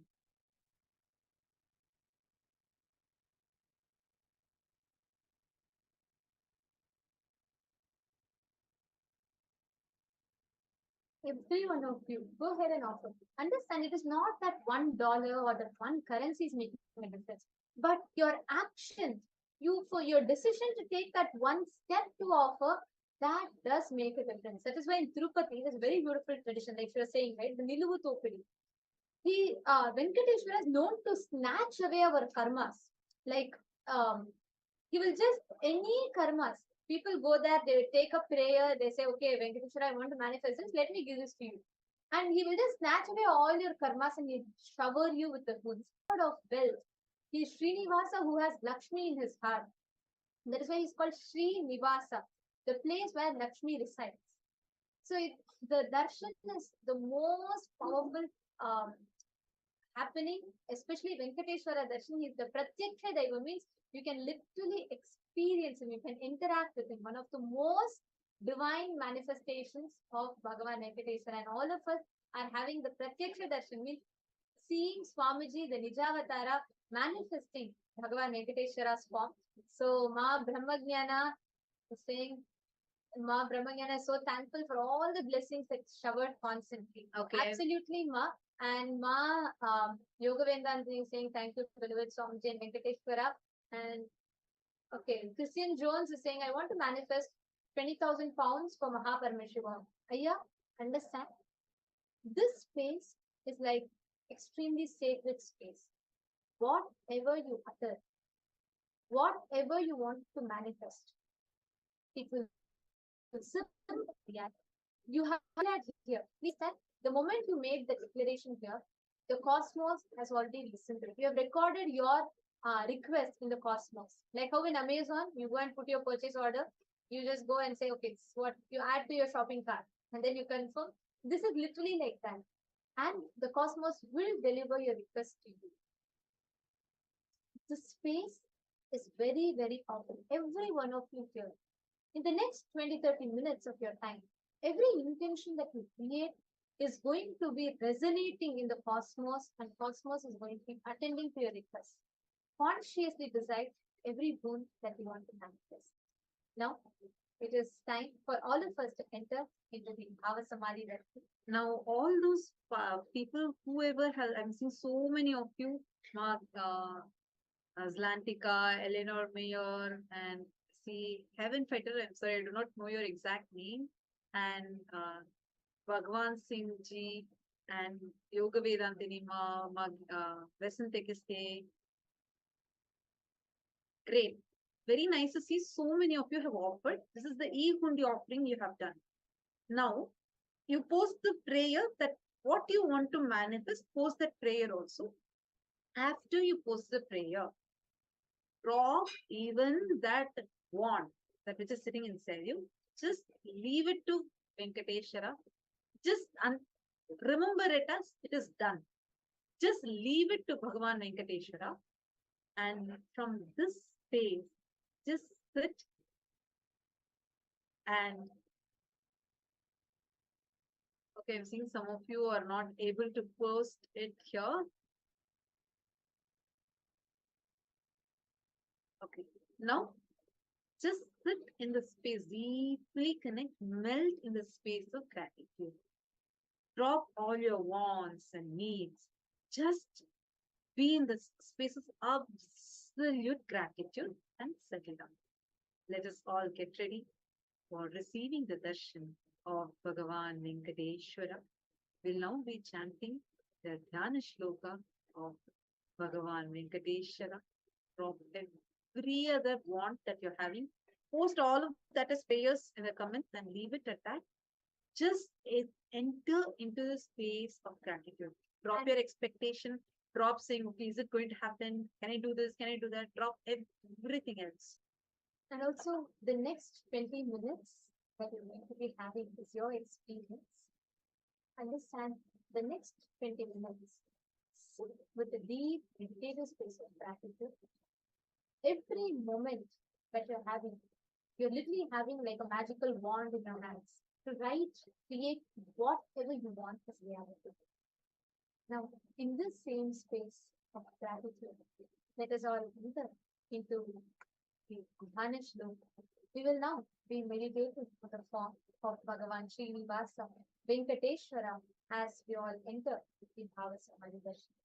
Every one of you, go ahead and offer. Understand, it is not that $1 or that one currency is making a difference, but your actions, for your decision to take that one step to offer, that does make a difference. That is why in Tirupati, there's a very beautiful tradition, like you were saying, right? The Niluvu Topidi. Venkateshwara is known to snatch away our karmas. Like, he will just, any karmas, people go there, they take a prayer, they say, okay, Venkateshwara, I want to manifest this, let me give this to you. And he will just snatch away all your karmas and he'll shower you with the goods. Of wealth. He is Srinivasa who has Lakshmi in his heart. That is why he's called Srinivasa, the place where Lakshmi resides. So the darshan is the most powerful happening, especially Venkateshwara darshan. He's the pratyaksha daiva, means you can literally experience him, you can interact with him. One of the most divine manifestations of Bhagavan Venkateshwara, and all of us are having the pratyaksha darshan, means seeing Swamiji, the Nijavatara, manifesting Bhagavan Venkateshwara's form. So Ma Brahmajnana is saying, Ma Brahmajnana is so thankful for all the blessings that showered constantly. Okay. Absolutely, Ma. And Ma Yoga Vedanti is saying thank you, beloved Swamiji and Venkateshwara. And okay, Christian Jones is saying, I want to manifest 20,000 pounds for Paramashivam. Ayya, understand? This space is like extremely sacred space. Whatever you utter, whatever you want to manifest, it will you have that here. Please tell, the moment you made the declaration here, the cosmos has already listened to it. You have recorded your request in the cosmos. Like how in Amazon, you go and put your purchase order, you just go and say, okay, it's what you add to your shopping cart, and then you confirm. This is literally like that. And the cosmos will deliver your request to you. The space is very, very powerful. Every one of you here, in the next 20-30 minutes of your time, every intention that you create is going to be resonating in the cosmos, and cosmos is going to be attending to your request. Consciously decide every boon that you want to manifest. Now, it is time for all of us to enter into the Bhava Samadhi Darshan. Now, all those people, whoever has, I'm seeing so many of you, Mark, Zlantika, Eleanor Mayer, and see Heaven Fetter. I'm sorry, I do not know your exact name. And Bhagwan Singh Ji and Yoga Vedantini Ma, Vesantekiste. Great. Very nice to see so many of you have offered. This is the e-hundi offering you have done. Now, you post the prayer that what you want to manifest, post that prayer also. After you post the prayer, drop even that wand, that which is sitting inside you, just leave it to Venkateshwara. Just remember it as it is done. Just leave it to Bhagavan Venkateshwara. And from this space, just sit and okay, I'm seeing some of you are not able to post it here. Okay, now just sit in the space, deeply connect, melt in the space of gratitude. Drop all your wants and needs. Just be in the space of absolute gratitude and settle down. Let us all get ready for receiving the darshan of Bhagavan Venkateshwara. We'll now be chanting the Dhyana Shloka of Bhagavan Venkateshwara from every other want that you're having. Post all of that as prayers in the comments and leave it at that. Just enter into the space of gratitude. Drop your expectation, drop saying, okay, is it going to happen? Can I do this? Can I do that? Drop everything else. And also, the next 20 minutes that you're going to be having is your experience. Understand the next 20 minutes. Sit with a deep meditative space of gratitude. Every moment that you're literally having like a magical wand in your hands to write, create whatever you want as reality. Now, in this same space of gratitude, let us all enter into the Dhanish loop. We will now be meditating on the form of Bhagavan Srinivasa Venkateshwara as we all enter the Bhava Samadhi Darshan.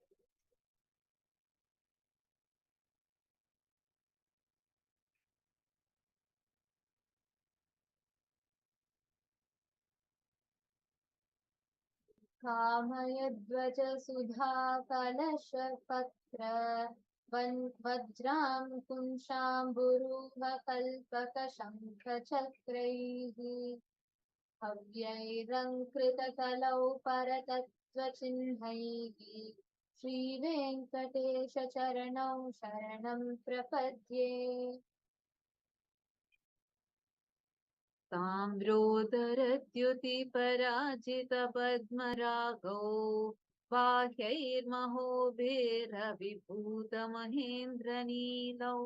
कामयध्वज सुधा कलश पत्र वज्रां कुंशाम्बुरूह कल्पक शंख चक्रैः अव्यैरङ्कृतकलौ परतत्त्वचिह्नैः श्रीवेङ्कटेश चरणौ शरणं प्रपद्ये ताम्रोदरद्युतिपराजितपद्मरागौ बाह्यैर्महोभिरविभूतमहेन्द्रनीलौ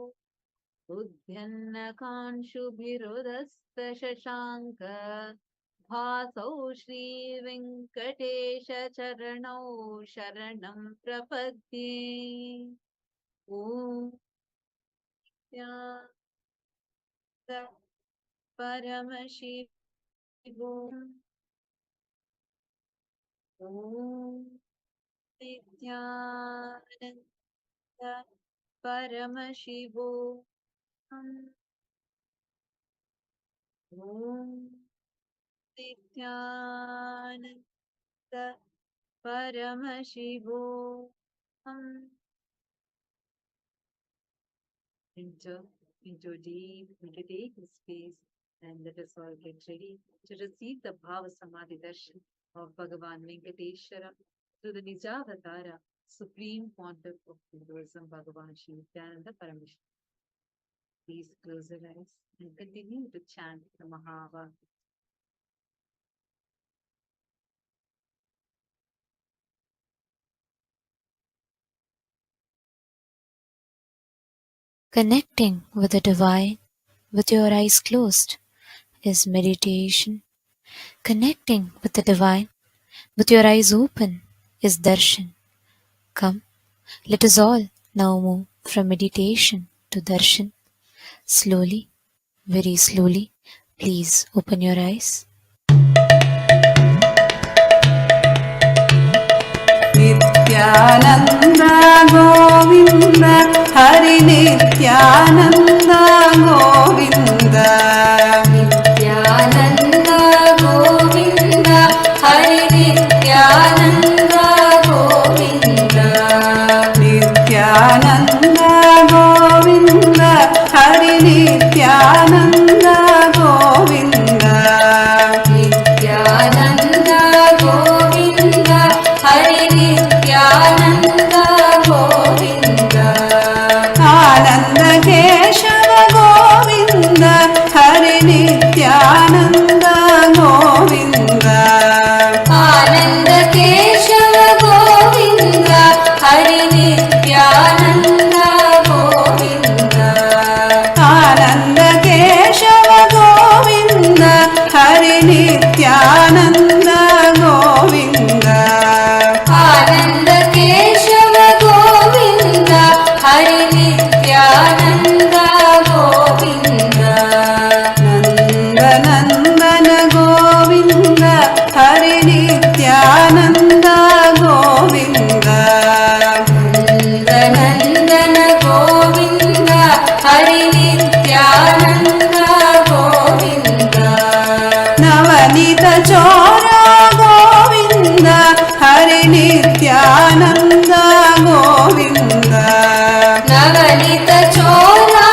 उद्यन्नकांशुभिरुदस्तशशाङ्क भासौ श्रीवेङ्कटेशचरणौ शरणं प्रपद्ये ॐ परमशिवोऽहं ॐ नित्यानन्द परमशिवोऽहं ॐ Nityanand परमशिवोऽहं enter into a deep meditative space and let us all get ready to receive the Bhava Samadhi Darshan of Bhagavan Venkateshwara through the Nijavatara, Supreme Pontiff of Hinduism, Bhagavan Sri Nithyananda Paramashivam. Please close your eyes and continue to chant the Mahava. Connecting with the divine with your eyes closed is meditation. Connecting with the divine with your eyes open is darshan. Come, let us all now move from meditation to darshan. Slowly, very slowly, please open your eyes. Nithyananda Govinda Hari Nithyananda Govinda Nithyananda Govinda Hari Nithyananda Govinda Nithyananda Govinda Hari Nithyananda Govinda Nithyananda Govinda Hari Nithyananda Govinda Ananda Keshava Govinda Hari Nithyananda Govinda Ananda Keshava Govinda Hari Nithyananda Govinda Ananda Keshava Govinda Hari Nithyananda Govinda Ananda Keshava Govinda Hari Nithyananda Govinda Nanda Nandana Govinda Hari Nithyananda Govinda Nanda Nandana Govinda Hari Nithyananda Govinda Navanita Chora Govinda Hari Nithyananda Govinda Navanita Chora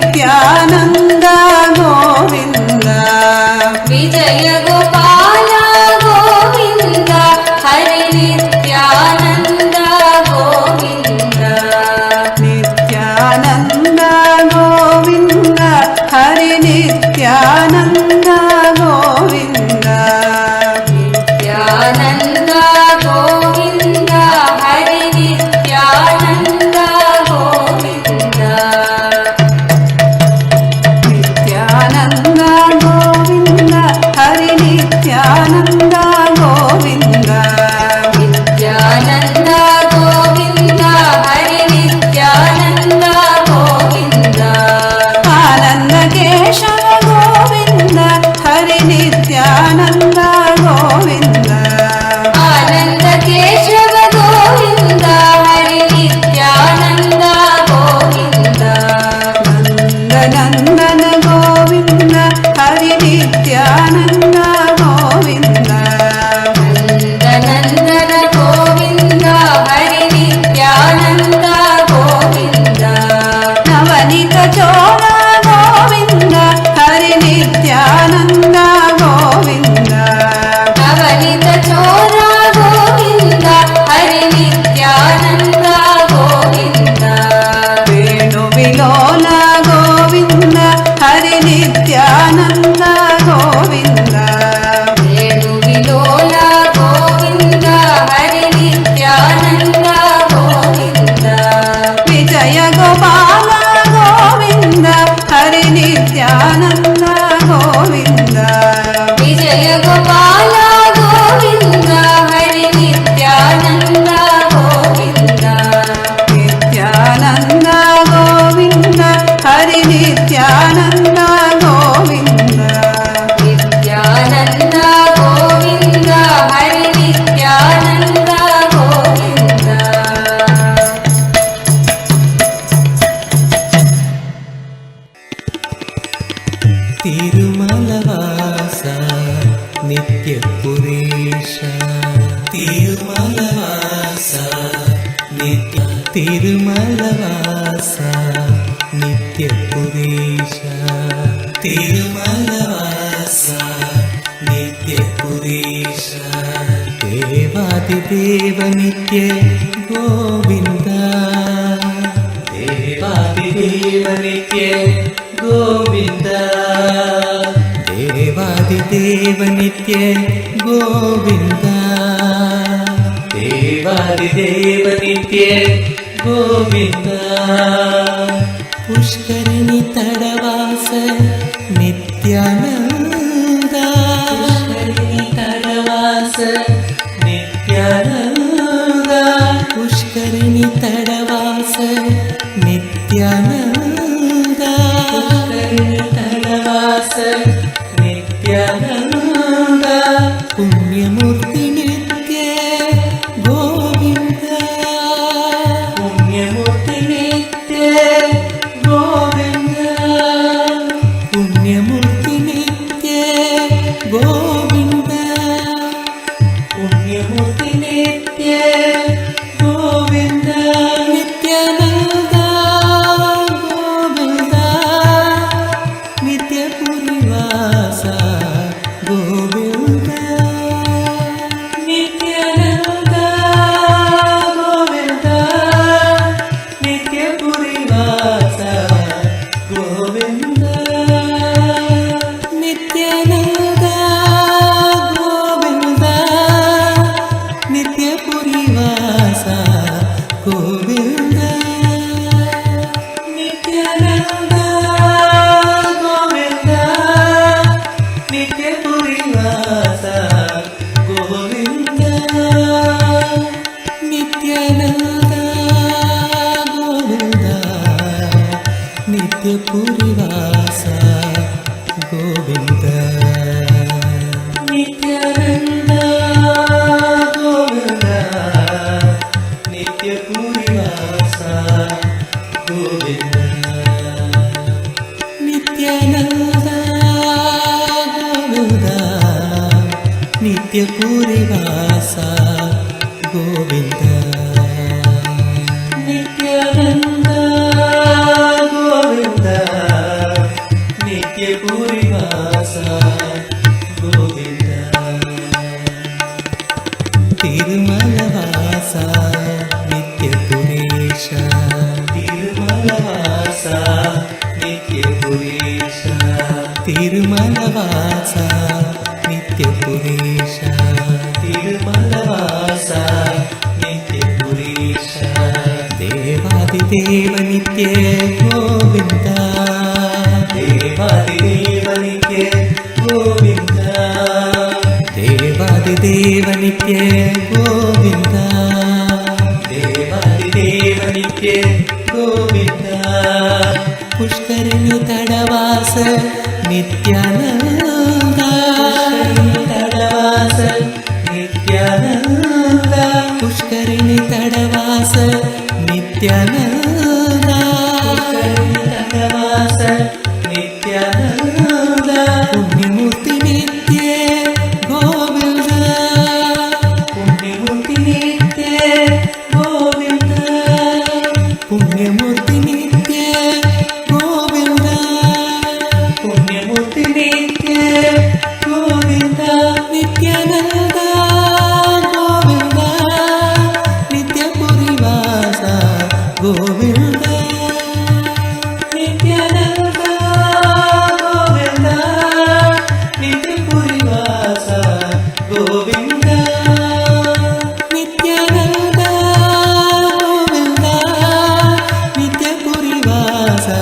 Nityanand Govind विजय गोपाल गोविन्द हरि नित्यानन्द गोविन्द नित्यानन्द गोविन्द हरि नित्यानन्द गोविन्द नित्यानन्द गोविन्द हरि नित्यानन्द गोविन्द नित्यानन्द गोविन्द हरि नित्यानन्द गोविन्द नित्यानन्द गोविन्द हरि नित्यानन्द गोविन्द आनन्द केशव गोविन्द हरि नित्यानन्द गोविन्द आनन्द केशव गोविन्द हरि नित्यानन्द गोविन्द नन्दनन्दन गोविन्द हरि नित्यानन्द गोविन्द नन्दनन्दन गोविन्द हरि नित्यानन्द गोविन्द नवनीत चोर गोविन्द हरि नित्यानन्द गोविन्द नवनीत चोर गोविन्द हरि नित्यानन्द गोविन्द वेणु विलोल गोविन्द हरि नित्यानन्द गोविन्द वेणु विलोल गोविन्द हरि नित्यानन्द गोविन्द विजय गोपाल गोविन्द हरि नित्यानन्द गोविन्द विजय गोपाल गोविन्द हरि नित्यानन्द गोविन्द नित्यानन्द गोविन्द हरि नित्यानन्द गोविन्द नित्यानन्द गोविन्द हरि नित्यानन्द गोविन्द तिरुमलवास नित्यपुरेश तिरुमलवास नित्य तिरुमलवास नित्यपुरेश तिरुमलवास नित्यपुरेश देवादिदेव नित्य गोविन्द देवादिदेव नित्य गोविन्द देवादिदेव नित्य गोविन्द देवादिदेव नित्य गोविन्द पुष्करिणि तडवास नित्यानन्द पुष्करिणि तडवास नित्यानन्द पुष्करिणि तडवास नित्यानन्द पुष्करिणि तडवास नित्यानन्द पुण्यमूर्ति नित्य गोविन्द पुण्यमूर्ति नित्य गोविन्द पुण्यमूर्ति नित्य गोविन्द पुण्यमूर्ति नित्य गोविन्द नित्यानन्द गोविन्द नित्यपुरीवास गोविन्द नित्यानन्द गोविन्द नित्यपुरीवास गोविन्द नित्यानन्द गोविन्द नित्यपुरीवास गोविन्द नित्यानन्द गोविन्द नित्यपुरीवास गोविन्द नित्यानन्द गोविन्द नित्यपुरीवास गोविन्द नित्यानन्द गोविन्द नित्यपुरीवास गोविन्द नित्यानन्द गोविन्द नित्यपुरीवास गोविन्द नित्यानन्द गोविन्द नित्यपुरेशा तिरुमलवासा नित्यपुरेशा तिरुमलवासा नित्यपुरेशा देवादिदेव नित्य गोविन्दा देवादिदेव नित्य गोविन्दा देवादिदेव नित्य गोविन्दा देवादिदेव नित्य गोविन्दा पुष्करिणी तडवास नित्यानन्दा तडवास नित्यानन्दा पुष्करिणी तडवास नित्यानन्दा तडवास नित्यानन्दा पुण्यमूर्ति नित्य गोविन्दा पुण्यमूर्ति नित्य गोविन्दा पुण्यमूर्ति नित्य गोविन्दा पुण्यमूर्ति नित्य गोविन्दा नित्यानन्दा गोविन्दा नित्यपुरीवासा गोविन्दा नित्यानन्दा गोविन्दा नित्यपुरीवासा गोविन्दा नित्यानन्दा गोविन्दा नित्यपुरीवासा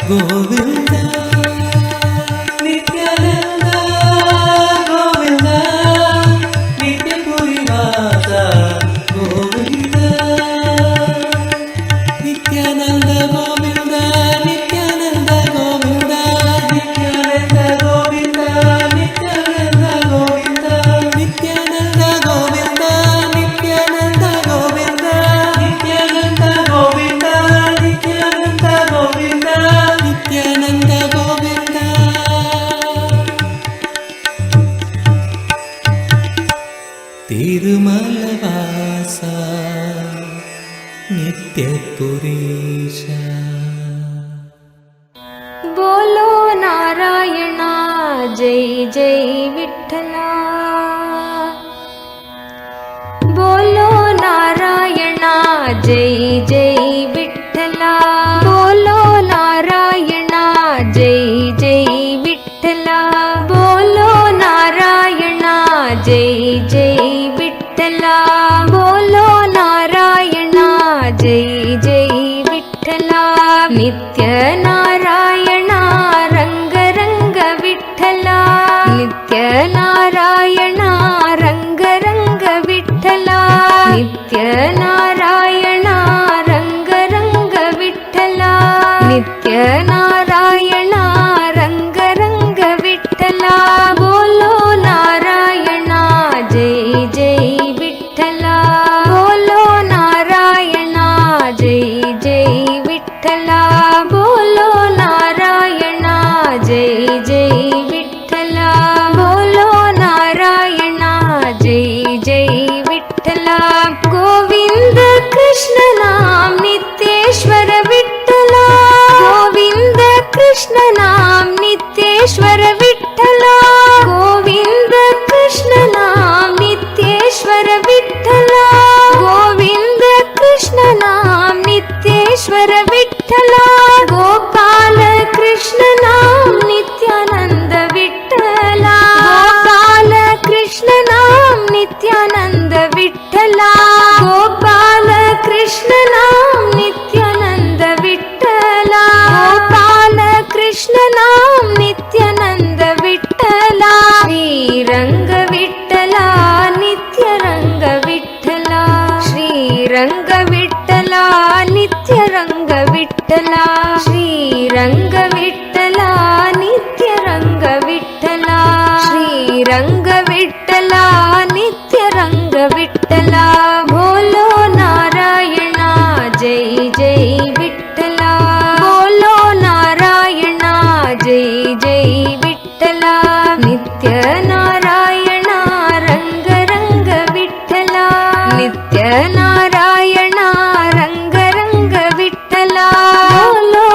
गोविन्दा नित्यानन्दा गोविन्दा नित्यपुरीवासा गोविन्दा नित्यानन्द गोविन्द नित्यानन्द गोविन्द नित्यानन्द गोविन्द नित्यानन्द गोविन्द नित्यानन्द गोविन्द नित्यानन्द गोविन्द नित्यानन्द गोविन्द नित्यानन्द गोविन्द नित्यानन्द गोविन्द तिरुमलवासा नित्यपुरेशा बोलो नारायणा जय जय विठ्ठला बोलो नारायणा जय जय विठ्ठला बोलो नारायणा जय जय विठ्ठला बोलो नारायणा जय जय विठ्ठला बोलो नारायणा जय जय विठ्ठला नित्य नारायणा रंग रंग विठ्ठला नित्य नारायणा रंग रंग विठ्ठला नित्य नारायणा रंग रंग विठ्ठला नित्य नारायणा रंग रंग विठ्ठला बोलो नारायणा जय जय विठ्ठला बोलो नारायणा जय जय विठ्ठला बोलो नारायणा जय जय विठ्ठला बोलो नारायणा जय जय विठ्ठला गोविंद कृष्ण नाम नित्येश्वर विठ्ठला गोविंद कृष्ण नाम नित्येश्वर विठ्ठला गोविंद कृष्ण नाम नित्येश्वर विठ्ठला गोविंद कृष्ण नाम नित्येश्वर विठ्ठला गोपाल कृष्ण नाम नित्यानंद विठ्ठला गोपाल कृष्ण नाम नित्यानंद विठ्ठला गोपाल कृष्ण नाम नित्यानंद विठ्ठला गोपाल कृष्ण नाम नित्यानंद विठ्ठला श्रीरंग विठ्ठला नित्य रंग विठ्ठला श्रीरंग विठ्ठला नित्य रंग विठ्ठला श्रीरंग विठ्ठला नित्य रंग विठ्ठला श्रीरंग विठ्ठला नित्य रंग विठ्ठला बोलो नारायणा जय जय विठ्ठला बोलो नारायणा जय जय विठ्ठला नित्य नारायणा रंग रंग विठ्ठला नित्य नारायणा रंग रंग विठ्ठला बोलो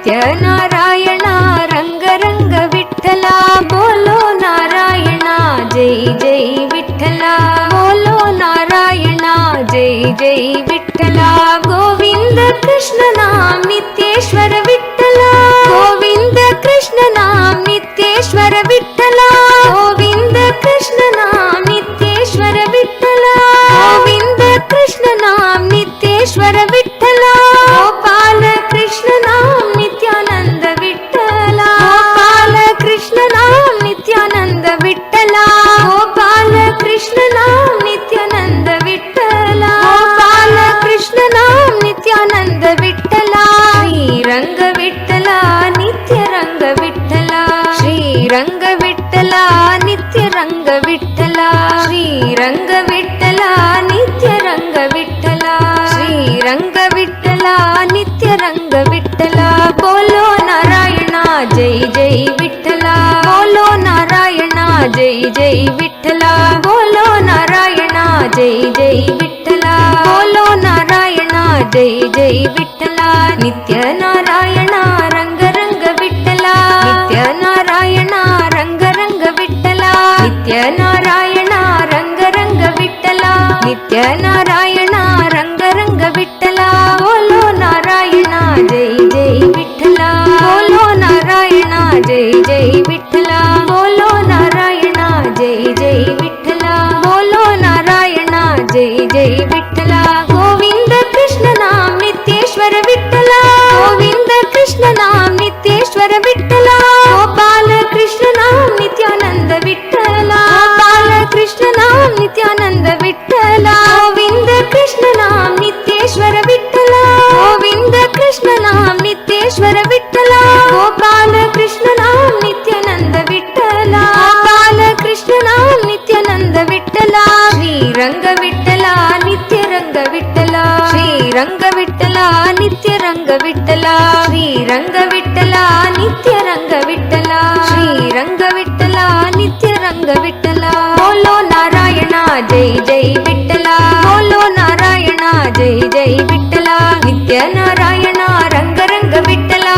नित्यनारायणा रंग रंग विठ्ठला बोलो नारायणा जय जय विठ्ठला बोलो नारायणा जय जय विठ्ठला गोविंद कृष्ण नाम नित्येश्वर विठ्ठला गोविंद कृष्ण नाम नित्येश्वर विठ्ठला गोविंद कृष्ण नाम नित्येश्वर विठ्ठला गोविंद कृष्ण नाम नित्येश्वर विठ्ठला गोपाल कृष्ण नाम नित्यानंद विठ्ठला गोपाल कृष्ण नाम नित्यानंद विठ्ठला गोपाल कृष्ण नाम नित्यानंद विठ्ठला गोपाल कृष्ण नाम नित्यानंद विठ्ठला श्रीरंग विठ्ठला नित्य रंग विठ्ठला श्रीरंग विठ्ठला नित्य रंग विठ्ठला श्रीरंग विठ्ठला नित्य रंग विठ्ठला श्रीरंग विठ्ठला नित्य रंग विठ्ठला बोलो नारायणा जय जय विठ्ठला बोलो नारायणा जय जय विठ्ठला बोलो नारायणा जय जय विठ्ठला बोलो नारायणा जय जय विठ्ठला नित्य नारायणा रंग रंग विठ्ठला नित्य नारायणा रंग रंग विठ्ठला नित्य नारायणा रंग रंग विठ्ठला नित्य नारायणा रंग रंग विठ्ठला बोलो नारायणा जय जय विठ्ठला बोलो नारायणा जय जय विठ्ठला बोलो नारायणा जय जय विठ्ठला बोलो नारायणा जय जय विठ्ठला गोविंद कृष्ण नाम नित्येश्वर विठ्ठला गोविंद कृष्ण नाम नित्येश्वर विठ्ठला गोपाल कृष्ण नाम नित्यानंद विठ्ठला गोपाल कृष्ण नाम नित्यानंद विठ्ठला गोविंद कृष्ण नाम नित्येश्वर विठ्ठला गोविंद कृष्ण नाम नित्येश्वर विठ्ठला गोपाल कृष्ण नाम नित्यानंद विठ्ठला गोपाल कृष्ण नाम नित्यानंद विठ्ठला श्रीरंग विठ्ठला नित्य रंग विठ्ठला श्रीरंग विठ्ठला नित्य रंग विठ्ठला श्रीरंग विठ्ठला नित्य रंग विठ्ठला श्रीरंग विठ्ठला नित्य रंग विठ्ठला बोलो नारायणा जय जय विठ्ठला बोलो नारायणा जय जय विठ्ठला नित्य नारायणा रंग रंग विठ्ठला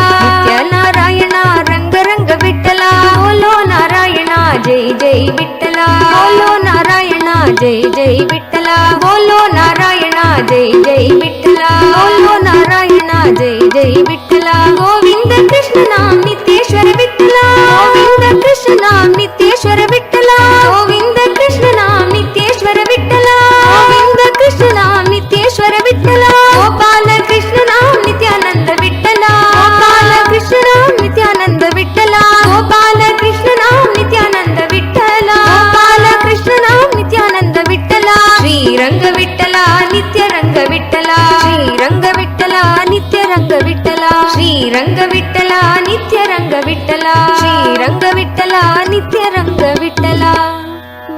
नित्य नारायणा रंग रंग विठ्ठला बोलो नारायणा जय जय विठ्ठला बोलो नारायणा जय जय विठ्ठला बोलो नारायणा जय जय विठ्ठला बोलो नारायणा जय जय विठ्ठला गोविंद कृष्ण नाम नित्येश्वर विठ्ठला गोविंद कृष्ण नाम नित्येश्वर विठ्ठला गोविंद कृष्ण नाम नित्येश्वर विठ्ठला गोविंद कृष्ण नाम नित्येश्वर विठ्ठला गोपाल कृष्ण नाम नित्यानंद विठ्ठला गोपाल कृष्ण नाम नित्यानंद विठ्ठला गोपाल कृष्ण नाम नित्यानंद विठ्ठला गोपाल कृष्ण नाम नित्यानंद विठ्ठला श्रीरंग विठ्ठला नित्य रंग विठ्ठला श्रीरंग विठ्ठला नित्य रंग विठ्ठला श्रीरंग विठ्ठला नित्य रंग विठ्ठला श्रीरंग विठ्ठला नित्य रंग विठ्ठला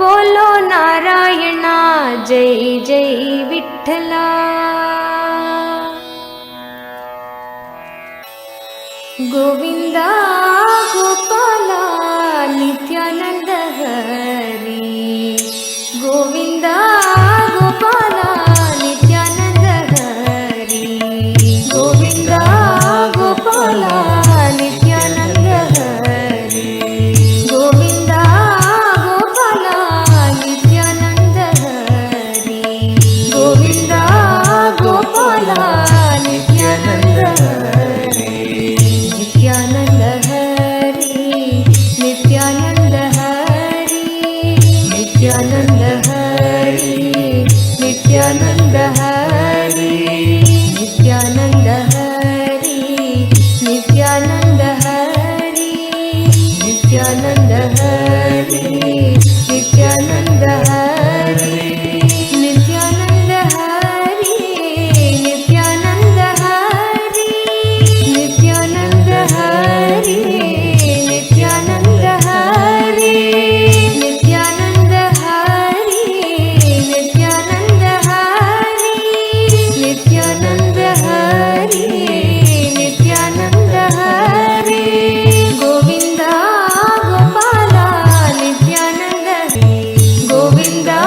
बोलो नारायणा जय जय विठ्ठला गोविंदा गोपाला नित्यानंद हरी गोविंदा गोपाला नित्यानंद हरी गोविंदा गोपाला नित्यानंद हरी गोविंदा गोपाला नित्यानंद हरी गोविंदा गोपाला नित्यानंद हरी नित्यानंद हरी नित्यानंद हरी नित्यानंद हरी नित्यानंद हरी नित्यानंद हरी नित्यानंद हरी नित्यानंद हरी नित्यानंद हरी नित्यानंद हरी नित्यानंद हरी नित्यानंद हरी नित्यानंद हरी नित्यानंद हरी नित्यानंद हरी नित्यानंद हरी नित्यानंद हरी गोविंदा गोपाला नित्यानंद हरी गोविंदा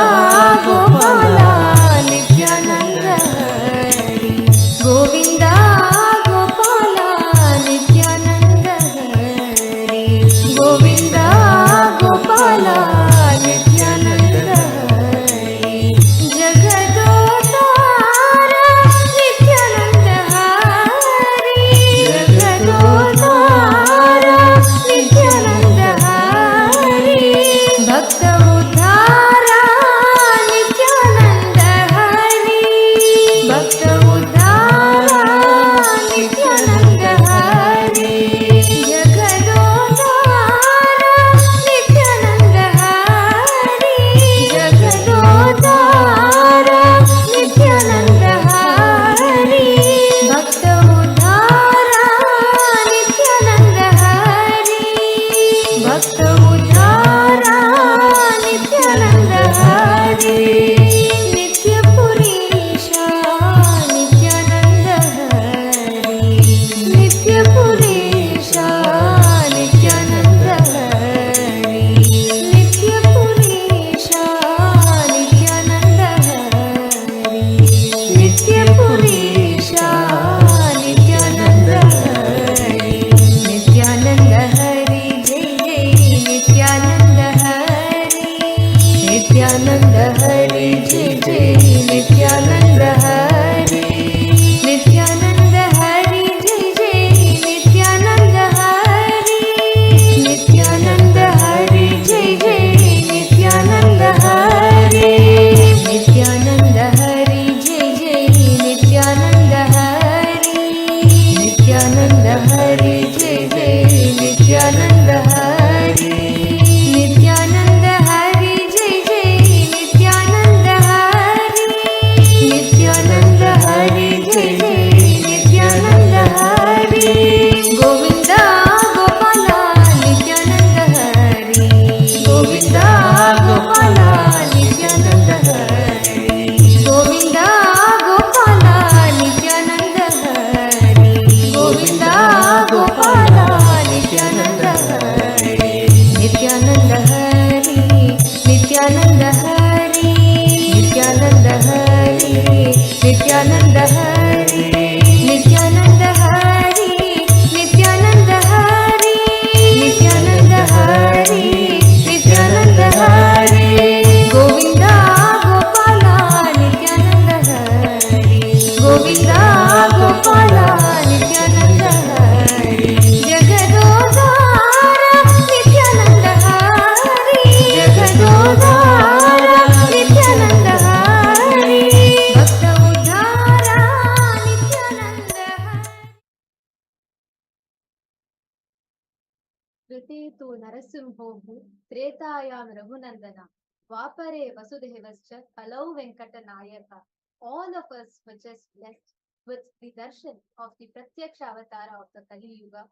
कृते तु नरसिंहोः त्रेतायां रघुनन्दना Vapare Vasudevascha Kalau Venkatanayaka. All of us were just blessed with the darshan of the Pratyaksha Avatara of the Kali Yuga,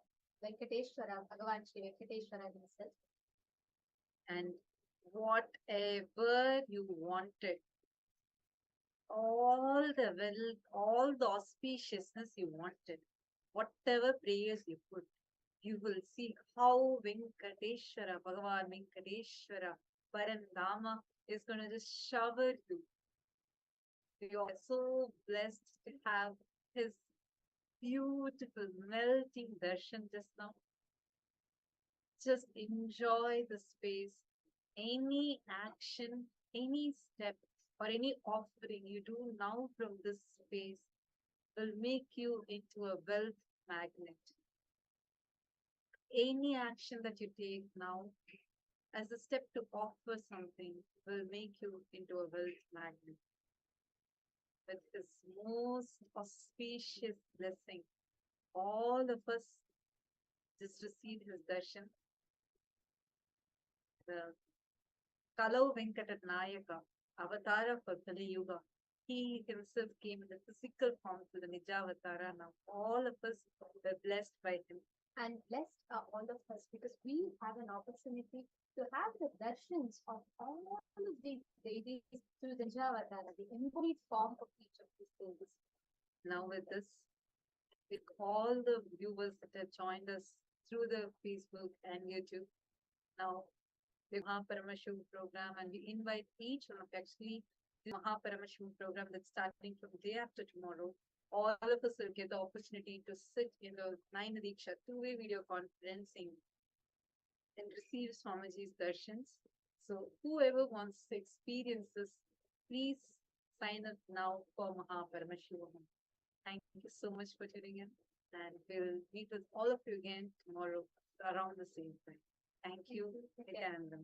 Venkateshwara, Bhagavan Shri Venkateshwara himself. And whatever you wanted, all the wealth, all the auspiciousness you wanted, whatever prayers you put, you will see how Venkateshwara, Bhagavan Venkateshwara, Parandama is going to just shower you. You are so blessed to have his beautiful melting darshan just now. Just enjoy the space. Any action, any step, or any offering you do now from this space will make you into a wealth magnet. Any action that you take now as a step to offer something will make you into a wealth magnet. With this most auspicious blessing, all of us just receive his darshan. The Kalau Venkatanayaka, avatar for Kali Yuga. He himself came in the physical form to the Nijavatara. Now all of us were blessed by him. And blessed are all of us because we have an opportunity to have the darshans of all of these deities through the Nijavatara, the embodied form of each of these deities. Now with this, with all the viewers that have joined us through the Facebook and YouTube, now the Paramashivam program, and we invite each one of actually the Paramashivam program that's starting from day after tomorrow. All of us will get the opportunity to sit in the 9 Diksha two-way video conferencing and receive Swamiji's darshans. So whoever wants to experience this, please sign up now for Paramashivam. Thank you so much for tuning in, and we'll meet with all of you again tomorrow around the same time. Thank you, Nithyananda.